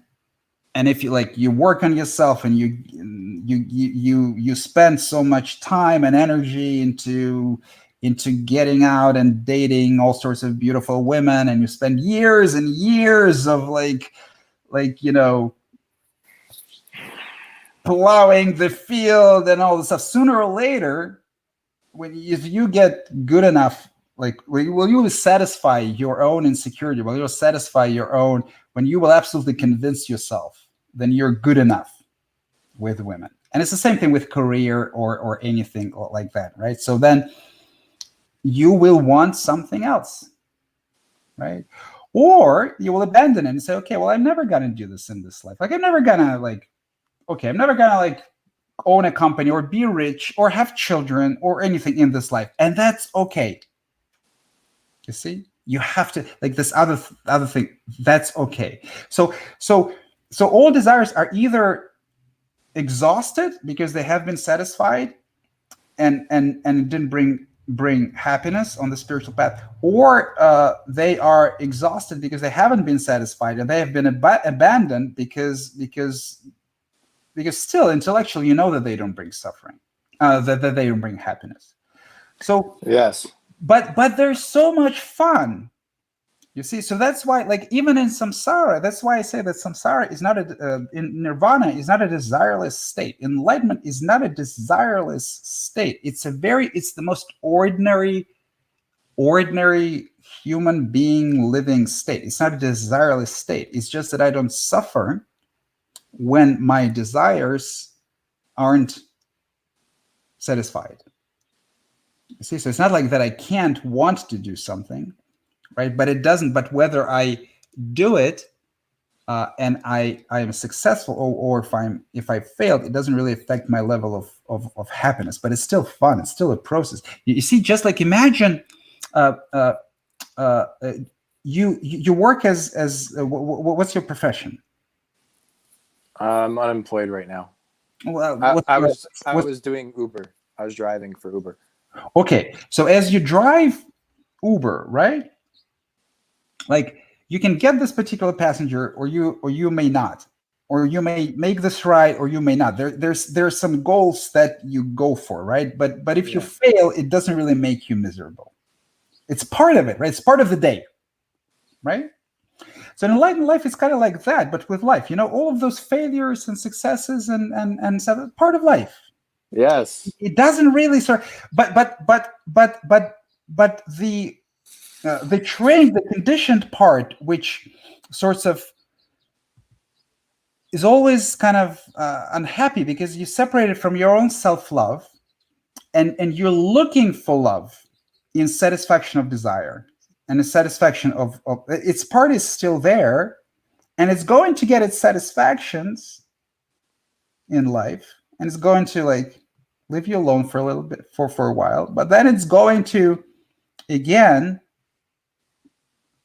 if you work on yourself and you spend so much time and energy into getting out and dating all sorts of beautiful women, and you spend years and years of plowing the field and all this stuff, sooner or later, if you get good enough, will you satisfy your own insecurity? Will you satisfy your own, when you will absolutely convince yourself, then you're good enough with women. And it's the same thing with career or anything like that, right? So then you will want something else, right? Or you will abandon it and say, okay, well, I'm never gonna do this in this life. I'm never gonna own a company or be rich or have children or anything in this life. And that's okay. You see, you have to, this other thing, that's okay. So all desires are either exhausted because they have been satisfied and it didn't bring happiness on the spiritual path, or they are exhausted because they haven't been satisfied and they have been abandoned because still intellectually that they don't bring suffering, that they don't bring happiness. So yes, but there's so much fun, you see. So that's why, even in samsara, that's why I say that samsara is not in nirvana is not a desireless state. Enlightenment is not a desireless state. It's the most ordinary human being living state. It's not a desireless state. It's just that I don't suffer when my desires aren't satisfied. You see, so it's not like that I can't want to do something, right? But it doesn't. But whether I do it and I am successful or if I failed, it doesn't really affect my level of happiness. But it's still fun. It's still a process. You see, just imagine you work as what's your profession? I'm unemployed right now. Well, I was doing Uber. I was driving for Uber. Okay, so as you drive Uber, right? You can get this particular passenger, or you may not, or you may make this ride, or you may not. There's some goals that you go for, right? But if you fail, it doesn't really make you miserable. It's part of it, right? It's part of the day, right? So in enlightened life, it's kind of like that, but with life, all of those failures and successes and stuff, part of life. Yes. It doesn't really start, but the trained, the conditioned part, which sorts of is always kind of unhappy because you separated from your own self-love, and you're looking for love in satisfaction of desire. And the satisfaction of its part is still there, and it's going to get its satisfactions in life, and it's going to leave you alone for a little bit for a while, but then it's going to again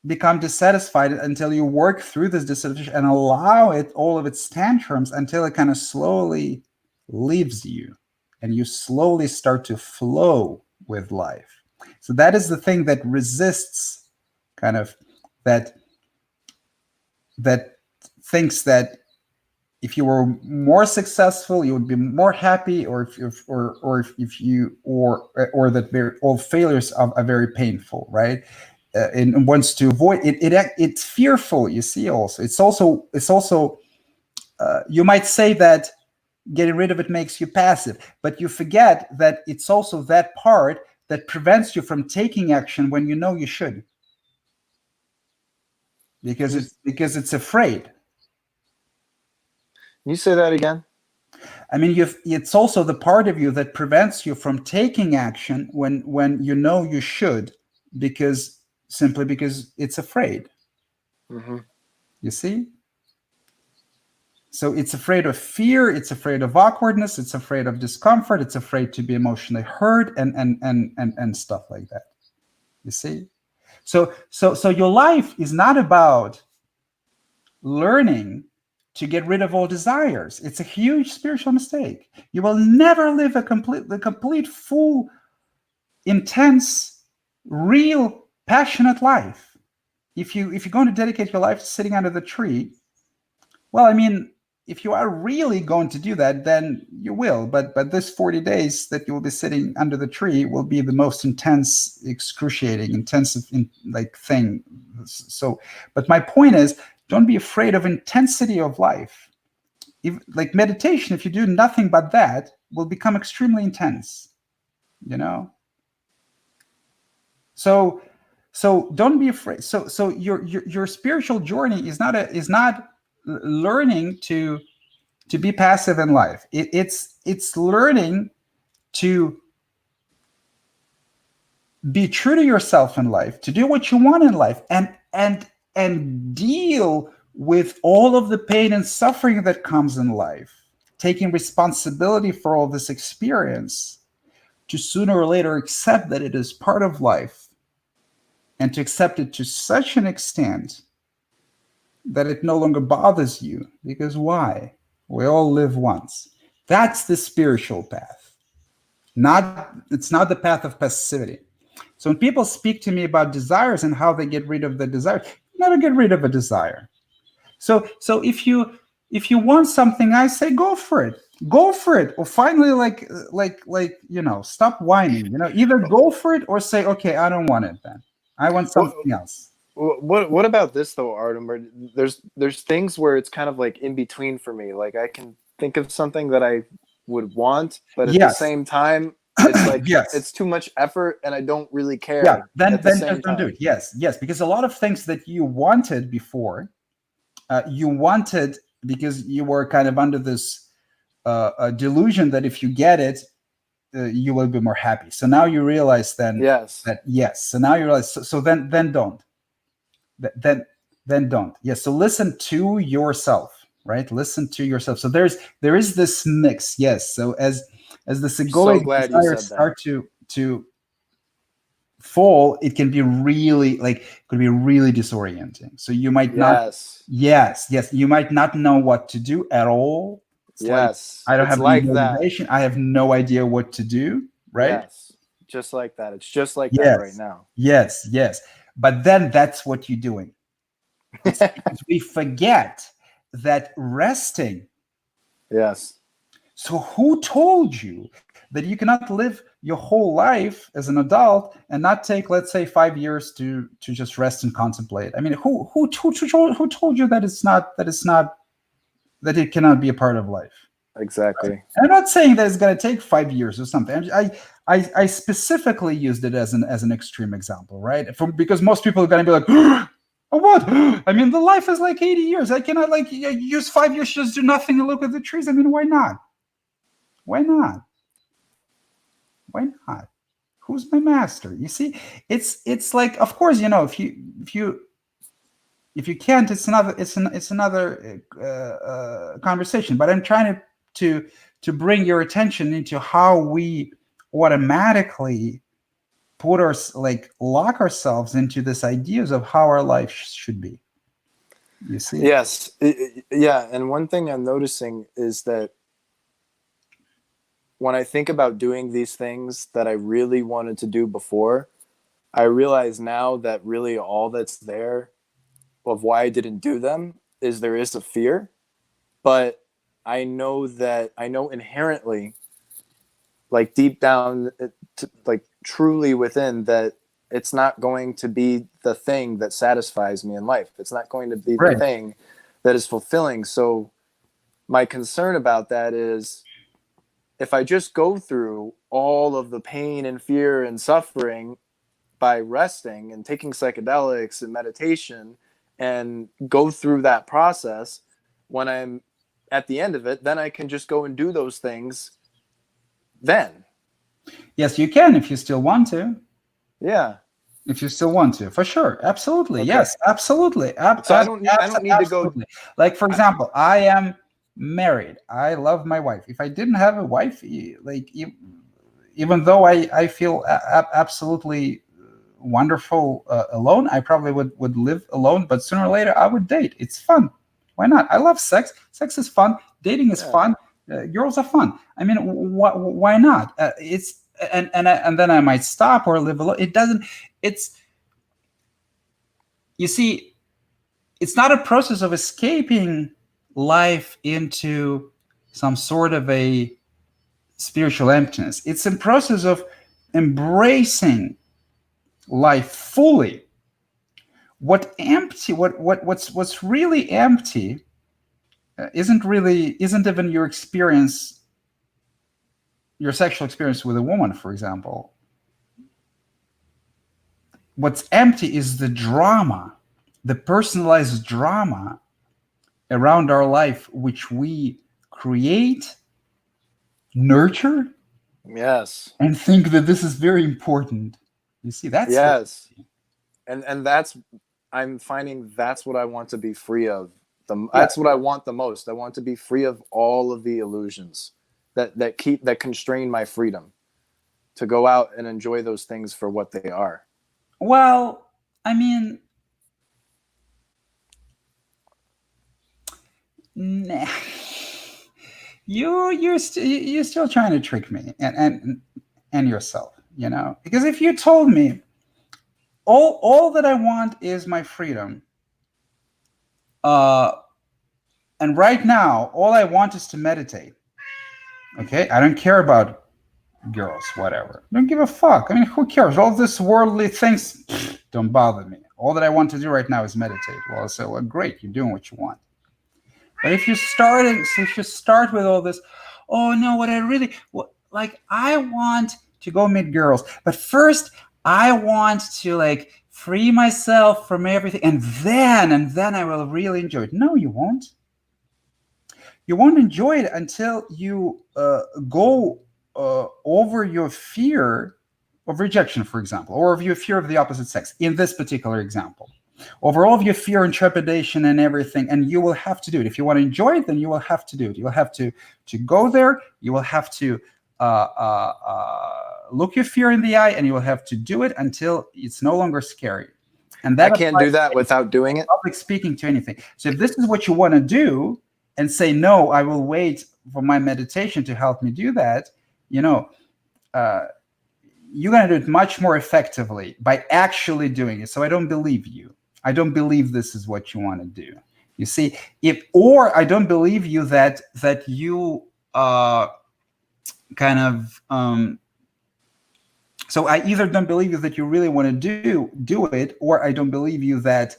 become dissatisfied until you work through this dissatisfaction and allow it all of its tantrums until it kind of slowly leaves you, and you slowly start to flow with life. So that is the thing that resists kind of that thinks that if you were more successful, you would be more happy, or that all failures are very painful, right? And wants to avoid it. It's fearful. You see, it's also you might say that getting rid of it makes you passive, but you forget that it's also that part that prevents you from taking action when you know you should, because it's afraid. Can you say that again? I mean, it's also the part of you that prevents you from taking action when you know you should, because simply because it's afraid. Mm-hmm. You see? So it's afraid of fear, it's afraid of awkwardness, it's afraid of discomfort, it's afraid to be emotionally hurt and stuff like that. You see? So your life is not about learning to get rid of all desires. It's a huge spiritual mistake. You will never live a complete, full, intense, real, passionate life. If you're going to dedicate your life to sitting under the tree, well, I mean, if you are really going to do that, then you will. But this 40 days that you will be sitting under the tree will be the most intense, excruciating, intensive thing. So, but my point is, don't be afraid of intensity of life. Like meditation, if you do nothing but that, will become extremely intense. You know. So don't be afraid. So your spiritual journey is not learning to be passive in life. It's learning to be true to yourself in life, to do what you want in life, and deal with all of the pain and suffering that comes in life, taking responsibility for all this experience, to sooner or later accept that it is part of life, and to accept it to such an extent that it no longer bothers you. Because why? We all live once. That's the spiritual path. It's not the path of passivity. So when people speak to me about desires and how they get rid of the desire, you never get rid of a desire. So if you want something, I say go for it. Go for it. Or finally, stop whining. Either go for it or say, okay, I don't want it then. I want something else. What about this though, Artem? There's things where it's kind of like in between for me. Like I can think of something that I would want, but at the same time, it's like it's too much effort, and I don't really care. Yeah, then don't do it. Yes, because a lot of things that you wanted before, you wanted because you were kind of under this delusion that if you get it, you will be more happy. So now you realize then that yes. So now you realize. So then don't. Then don't. Yes. So listen to yourself, right? Listen to yourself. So there is this mix. Yes. So as the egoic desires start to fall, it can be really disorienting. So you might not. Yes. You might not know what to do at all. It's I don't have any motivation. I have no idea what to do. Right. Yes. Just like that. It's just like that right now. Yes. But then that's what you're doing. It's because we forget that resting. Yes. So who told you that you cannot live your whole life as an adult and not take, let's say, 5 years to just rest and contemplate? I mean, who told you that it cannot be a part of life? Exactly. Right? I'm not saying that it's going to take 5 years or something. I specifically used it as an extreme example, right? Because most people are going to be like, oh, what? I mean, the life is like 80 years. I cannot use 5 years to just do nothing and look at the trees. I mean, why not? Why not? Who's my master? You see, it's like, of course, if you can't, it's another conversation. But I'm trying to bring your attention into how we automatically lock ourselves into this ideas of how our life should be. You see? Yes. Yeah. And one thing I'm noticing is that when I think about doing these things that I really wanted to do before, I realize now that really all that's there of why I didn't do them is there is a fear, but I know inherently, like deep down, like truly within, that it's not going to be the thing that satisfies me in life. It's not going to be the thing that is fulfilling. So my concern about that is if I just go through all of the pain and fear and suffering by resting and taking psychedelics and meditation and go through that process, when I'm at the end of it, then I can just go and do those things then. Yes, you can if you still want to. Yeah. If you still want to, for sure, absolutely, Okay. yes, absolutely, So I don't need to go. absolutely. Like for example, I am married. I love my wife. If I didn't have a wife, even though I feel absolutely wonderful alone, I probably would live alone. But sooner or later, I would date. It's fun. Why not? I love sex. Sex is fun. Dating is Yeah. fun. Girls are fun. I mean, why not? It's and then I might stop or live alone. It doesn't. It's you see, it's not a process of escaping life into some sort of a spiritual emptiness. It's a process of embracing life fully. What's really empty isn't even your experience, your sexual experience with a woman, for example. What's empty is the drama, the personalized drama around our life, which we create, nurture, Yes. and think that this is very important. You see, that's Yes. And that's, I'm finding that's what I want to be free of. That's what I want the most. I want to be free of all of the illusions that constrain my freedom to go out and enjoy those things for what they are. well. I mean, nah, you're still trying to trick me and yourself, because if you told me all that I want is my freedom, uh and right now all I want is to meditate. Okay, I don't care about girls, whatever. Don't give a fuck. I mean, who cares? All this worldly things don't bother me. All that I want to do right now is meditate. Well, I say, well, great, you're doing what you want. But if you start with all this, oh no, like, I want to go meet girls, but first I want to like free myself from everything, and then I will really enjoy it. No, you won't. You won't enjoy it until you go over your fear of rejection, for example, or of your fear of the opposite sex, in this particular example. Over all of your fear and trepidation and everything, and you will have to do it. If you want to enjoy it, then you will have to do it. You will have to go there. You will have to look your fear in the eye, and you will have to do it until it's no longer scary. And that I can't do that without doing it. Public speaking to anything. So if this is what you want to do, and say, no, I will wait for my meditation to help me do that, you're going to do it much more effectively by actually doing it. So I don't believe you. I don't believe this is what you want to do. You see, or I don't believe you that you kind of. So I either don't believe you that you really want to do it, or I don't believe you that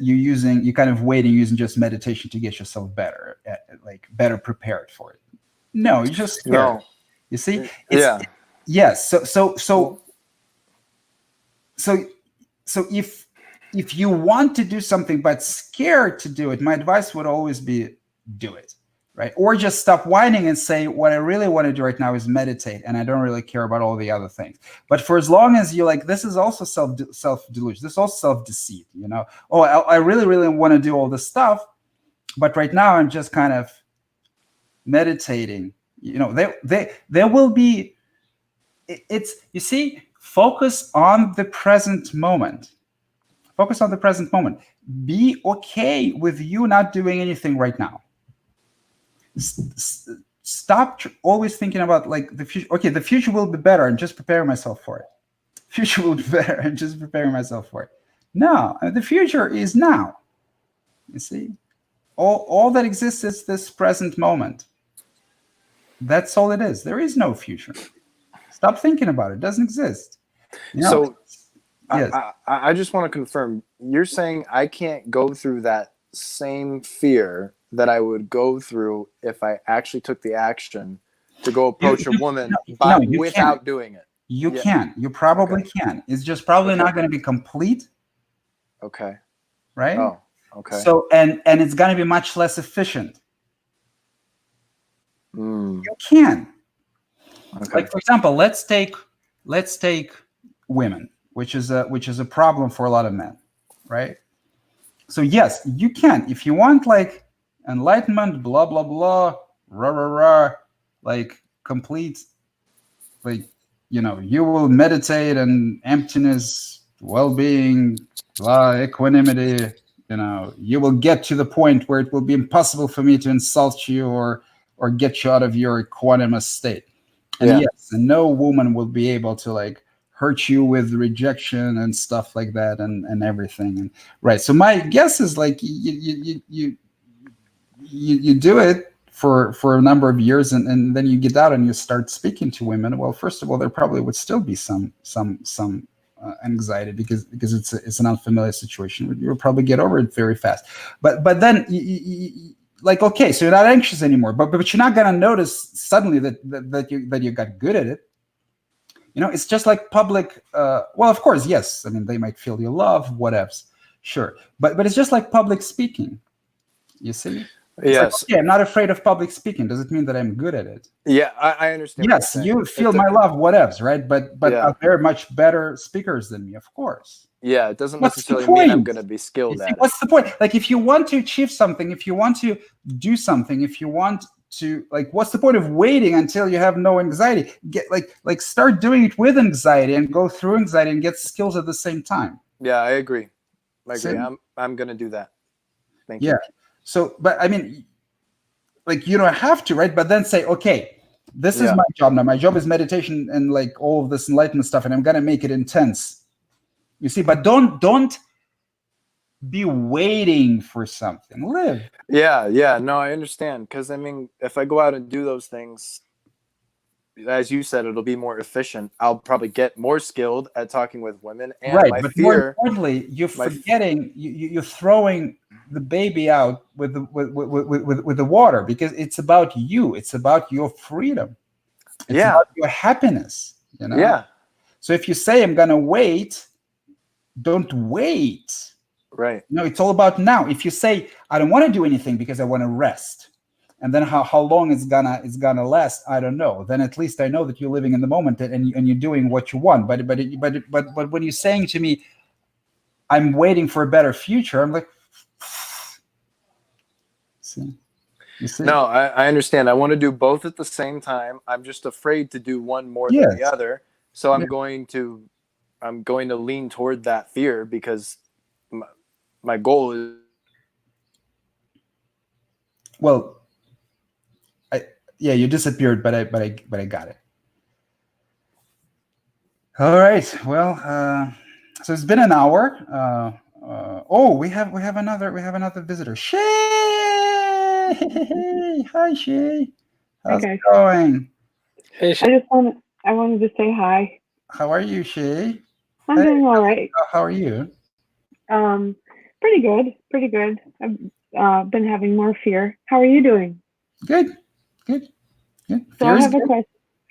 you kind of waiting using just meditation to get yourself better, better prepared for it. No, you're just scared. No. You see? Yes. So if you want to do something but scared to do it, my advice would always be do it, right? Or just stop whining and say, what I really want to do right now is meditate, and I don't really care about all the other things. But for as long as you like, this is also self delusion. This is also self-deceit. Oh, I really, really want to do all this stuff, but right now I'm just kind of meditating. There will be. You see, focus on the present moment. Focus on the present moment. Be okay with you not doing anything right now. Stop always thinking about like the future. Okay, the future will be better, and just preparing myself for it. Future will be better, and just preparing myself for it. No, the future is now. You see, all that exists is this present moment. That's all it is. There is no future. Stop thinking about it. It doesn't exist. So yes. I just want to confirm, you're saying I can't go through that same fear that I would go through if I actually took the action to go approach a woman without doing it. You can. You probably can. It's just probably not going to be complete. Okay. Right? Oh, okay. So and it's going to be much less efficient. You can. Okay. Like, for example, let's take women. which is a problem for a lot of men, right? So yes, you can, if you want like enlightenment, blah blah blah, rah rah rah, like complete, like, you will meditate and emptiness, well-being, blah, equanimity. You will get to the point where it will be impossible for me to insult you or get you out of your equanimous state. And Yeah. yes, and no woman will be able to like hurt you with rejection and stuff like that, and everything. And right. So my guess is like you do it for a number of years, and then you get out and you start speaking to women. Well, first of all, there probably would still be some anxiety because it's an unfamiliar situation. You'll probably get over it very fast. But then like, okay, so you're not anxious anymore, but you're not gonna notice suddenly that you got good at it. It's just like public. Well, of course, yes. I mean, they might feel your love, whatevs, sure. But it's just like public speaking. You see? It's Yes. like, okay, I'm not afraid of public speaking. Does it mean that I'm good at it? Yeah, I understand. Yes, you feel my love, whatevs, right? But Yeah. are very much better speakers than me, of course. Yeah, it doesn't What's the necessarily mean I'm point? going to be skilled at it. What's the point? Like, if you want to achieve something, if you want to do something, if you want to, like, what's the point of waiting until you have no anxiety? Get like start doing it with anxiety and go through anxiety and get skills at the same time. Yeah, I agree. See? I'm going to do that. Thank you. So, but I mean, like, you don't have to, right? But then say, okay, this is my job now. My job is meditation and like all of this enlightenment stuff, and I'm gonna make it intense. You see, but don't be waiting for something. Live. Yeah. No, I understand. Because I mean, if I go out and do those things, as you said, it'll be more efficient. I'll probably get more skilled at talking with women. And right, my but fear, more importantly, you're forgetting. You're throwing the baby out with the water, because it's about you. It's about your freedom. It's about your happiness. Yeah. So if you say I'm gonna wait, don't wait. Right. No, it's all about now. If you say I don't want to do anything because I want to rest, and then how long it's gonna last, I don't know. Then at least I know that you're living in the moment and you're doing what you want. But when you're saying to me, I'm waiting for a better future, I'm like, see? You see? No, I understand. I want to do both at the same time. I'm just afraid to do one more than the other. So I'm going to lean toward that fear, because my goal is. Well, you disappeared, but I got it. All right. Well, so it's been an hour. We have another visitor. Shay! Hi, Shay. How's it going? Hey, Shay. I wanted to say hi. How are you, Shay? I'm doing all right. How are you? Pretty good. I've been having more fear. How are you doing? Good. So I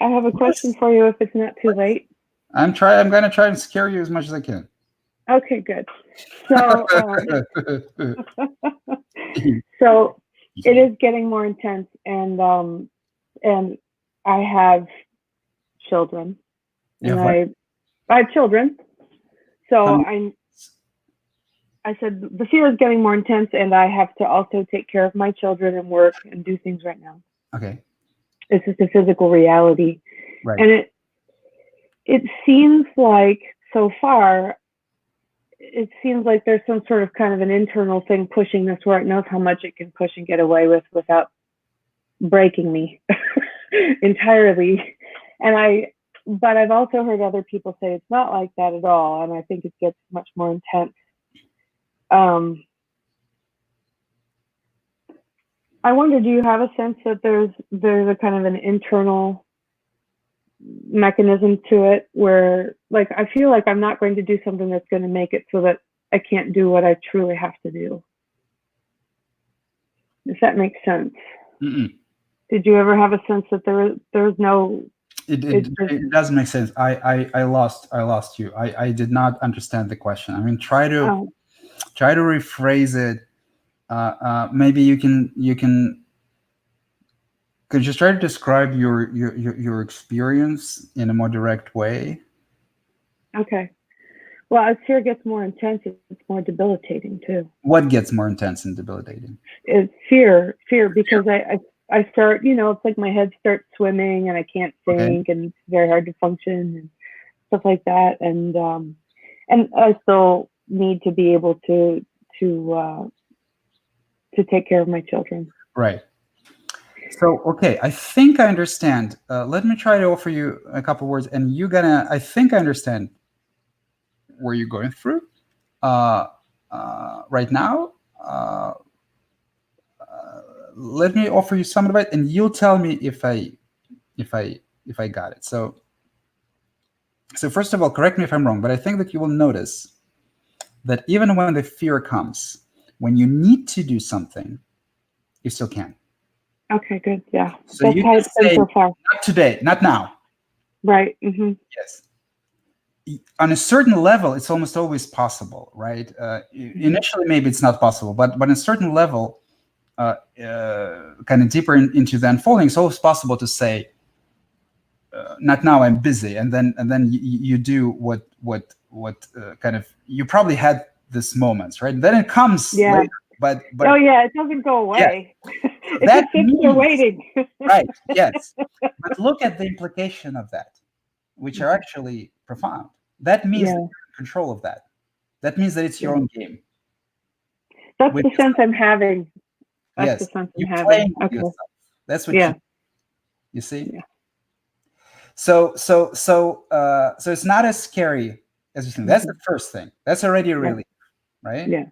have a question for you if it's not too late. I'm going to try and scare you as much as I can. Okay, good. So, so it is getting more intense, and I have children, and I have children. So I said the fear is getting more intense, and I have to also take care of my children and work and do things right now. Okay. It's just a physical reality, right? And it seems like so far. It seems like there's some sort of kind of an internal thing pushing this where it knows how much it can push and get away with without breaking me entirely. But I've also heard other people say it's not like that at all. And I think it gets much more intense. I wonder, do you have a sense that there's a kind of an internal mechanism to it where, like, I feel like I'm not going to do something that's going to make it so that I can't do what I truly have to do. If that makes sense. Mm-mm. Did you ever have a sense that there's no? It does make sense. I lost you. I did not understand the question. I mean, try to rephrase it. Maybe you can. Could you just try to describe your experience in a more direct way? Okay. Well, as fear gets more intense, it's more debilitating too. What gets more intense and debilitating? It's fear because I start, it's like my head starts swimming and I can't think, and it's very hard to function and stuff like that. And I still need to be able to take care of my children. Right. So, okay, I think I understand. Let me try to offer you a couple words, and I think I understand where you're going through right now. Let me offer you some advice, and you'll tell me if I got it. So first of all, correct me if I'm wrong, but I think that you will notice that even when the fear comes, when you need to do something, you still can. Okay, good. Yeah. So that's you how it's been so far. Not today, not now. Right. Mm-hmm. Yes. On a certain level, it's almost always possible, right? Initially, maybe it's not possible, but on a certain level, kind of deeper into the unfolding, it's always possible to say, "Not now, I'm busy," and then you do what kind of you probably had this moments, right? Then it comes later, but oh yeah, it doesn't go away. Yeah. It just sits there waiting. Right. Yes. But look at the implication of that, which are actually profound. That means that you're in control of that. That means that it's your own game. That's the sense I'm having. That's the sense I'm having. Okay. Yourself. That's what you see? Yeah. So it's not as scary as you think. That's the first thing. That's already a relief, right? Yeah.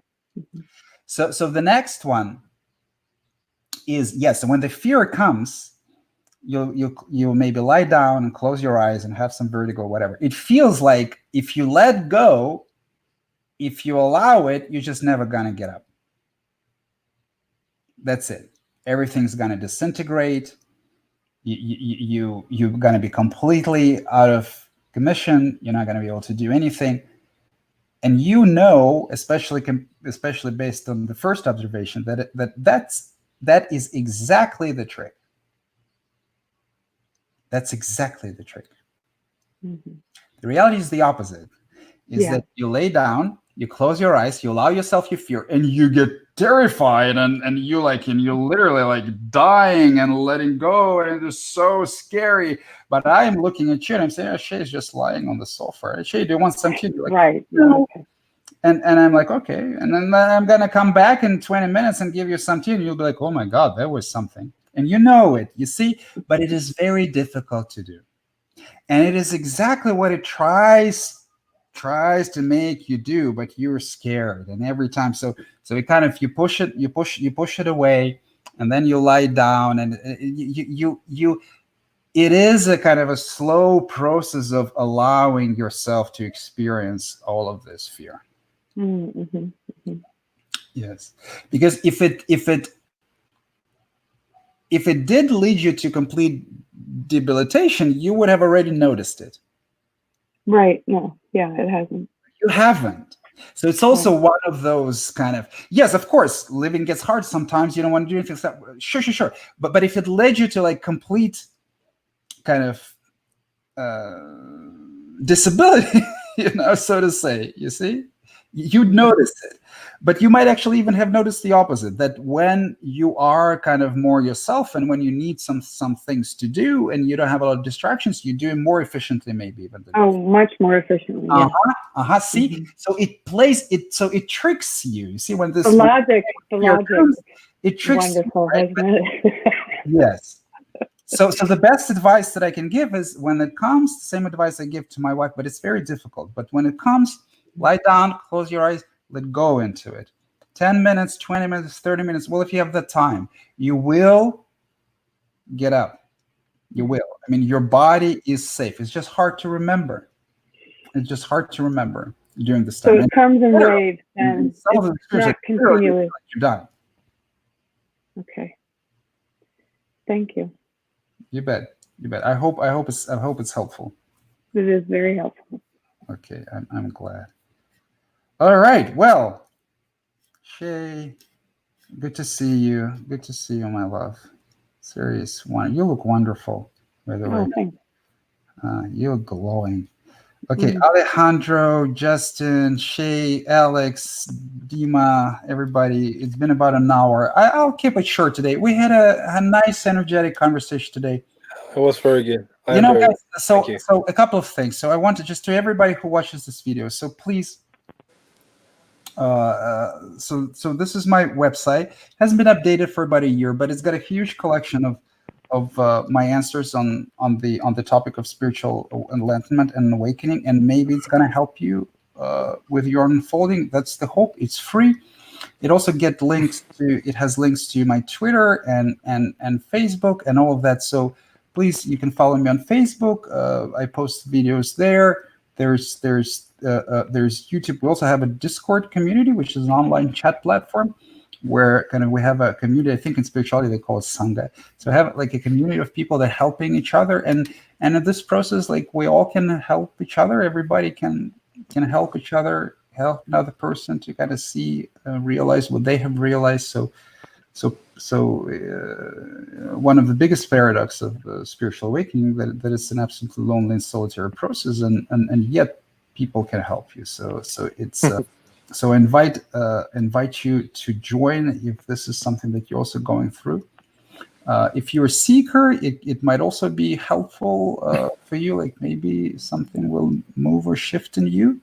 So the next one is, yes, when the fear comes, you'll maybe lie down and close your eyes and have some vertigo or whatever. It feels like if you let go, if you allow it, you're just never gonna get up. That's it. Everything's gonna disintegrate. You're gonna be completely out of commission. You're not gonna be able to do anything. And especially based on the first observation, that is exactly the trick. That's exactly the trick. Mm-hmm. The reality is the opposite. That you lay down, you close your eyes, you allow yourself your fear, and you get terrified, and you're literally like dying and letting go, and it's so scary. But I'm looking at you and I'm saying, "Oh, Shay's just lying on the sofa. Shay, do you want some tea?" Like, right. No. And I'm like, okay. And then I'm gonna come back in 20 minutes and give you some tea, and you'll be like, "Oh my God, there was something." And you know it, you see, but it is very difficult to do. And it is exactly what it tries to make you do, but you're scared. And every time, so it kind of, you push it away, and then you lie down, and it is a kind of a slow process of allowing yourself to experience all of this fear. Mm-hmm. Mm-hmm. Yes, because if it did lead you to complete debilitation, you would have already noticed it. Right. No. Yeah, it hasn't. You haven't. So it's also one of those kind of, yes, of course, living gets hard sometimes. You don't want to do anything. Sure. But if it led you to like complete kind of disability, so to say, you see, you'd notice it. But you might actually even have noticed the opposite, that when you are kind of more yourself, and when you need some things to do and you don't have a lot of distractions, you do it more efficiently, maybe even. Much more efficiently. Yeah. See, mm-hmm. So it tricks you. You see, when this logic comes, it tricks wonderful, you, right? Isn't it? Yes. So the best advice that I can give is, when it comes, the same advice I give to my wife, but it's very difficult. But when it comes, lie down, close your eyes, let go into it. 10 minutes, 20 minutes, 30 minutes. Well, if you have the time, you will get up. You will. I mean, your body is safe. It's just hard to remember. It's just hard to remember during this time. So it comes in waves, and it's not continuous. You're done. Okay. Thank you. You bet. I hope it's helpful. It is very helpful. Okay, I'm glad. All right. Well, Shay, good to see you. Good to see you, my love. Serious one. You look wonderful, by the way. Thanks. You're glowing. Okay, Mm. Alejandro, Justin, Shay, Alex, Dima, everybody. It's been about an hour. I'll keep it short today. We had a nice, energetic conversation today. It was very good. I You know, enjoyed guys, it. so Thank you. so a couple of things. So I want to just to everybody who watches this video. So please, so this is my website. It hasn't been updated for about a year, but it's got a huge collection of my answers on the topic of spiritual enlightenment and awakening, and maybe it's gonna help you with your unfolding. That's the hope. It's free. It also get links to. It has links to my Twitter and Facebook and all of that. So please, you can follow me on Facebook. I post videos there. There's YouTube. We also have a Discord community, which is an online chat platform where kind of we have a community. I think in spirituality they call it sangha. So I have like a community of people that are helping each other, and in this process, like we all can help each other. Everybody can help each other, help another person to kind of see, realize what they have realized. So one of the biggest paradox of spiritual awakening that it's an absolutely lonely and solitary process, and yet people can help you. So it's so I invite you to join if this is something that you're also going through. If you're a seeker, it might also be helpful for you. Like maybe something will move or shift in you.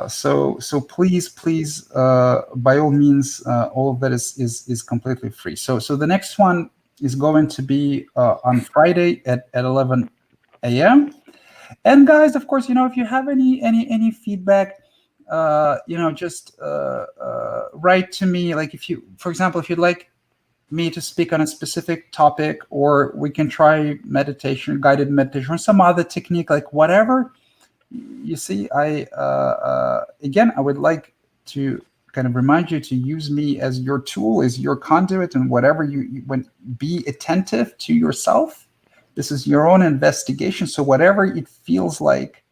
So please, by all means, all of that is completely free. So the next one is going to be on Friday at 11 a.m. And guys, of course, if you have any feedback, just write to me. Like if you, for example, if you'd like me to speak on a specific topic, or we can try meditation, guided meditation, or some other technique, like whatever. You see, again, I would like to kind of remind you to use me as your tool, as your conduit, and whatever be attentive to yourself. This is your own investigation. So whatever it feels like,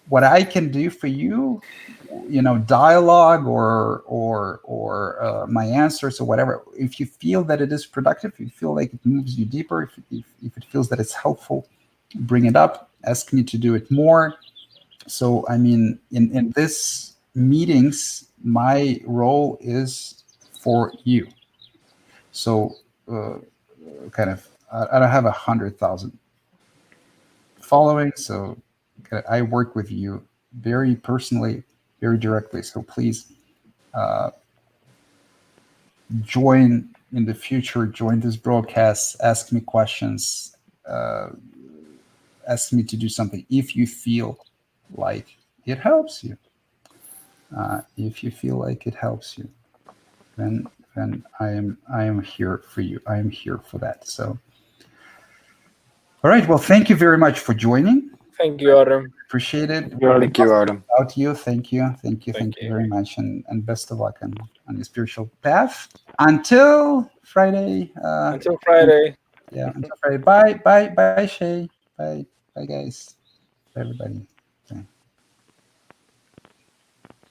what I can do for you, dialogue or my answers or whatever. If you feel that it is productive, if you feel like it moves you deeper, if it feels that it's helpful, bring it up. Ask me to do it more. So I mean, in this meetings, my role is for you. So kind of, I don't have 100,000 following, so I work with you very personally, very directly. So please join in the future. Join this broadcast. Ask me questions. Ask me to do something if you feel like it helps you. If you feel like it helps you, then I am here for you. I am here for that. So, all right. Well, thank you very much for joining. Thank you, Artem. Appreciate it. Thank you, Artem. About you. Thank you very much, and best of luck on your spiritual path. Until Friday. Until Friday. Yeah. Until Friday. Bye, Shay. Bye, guys. Bye, everybody.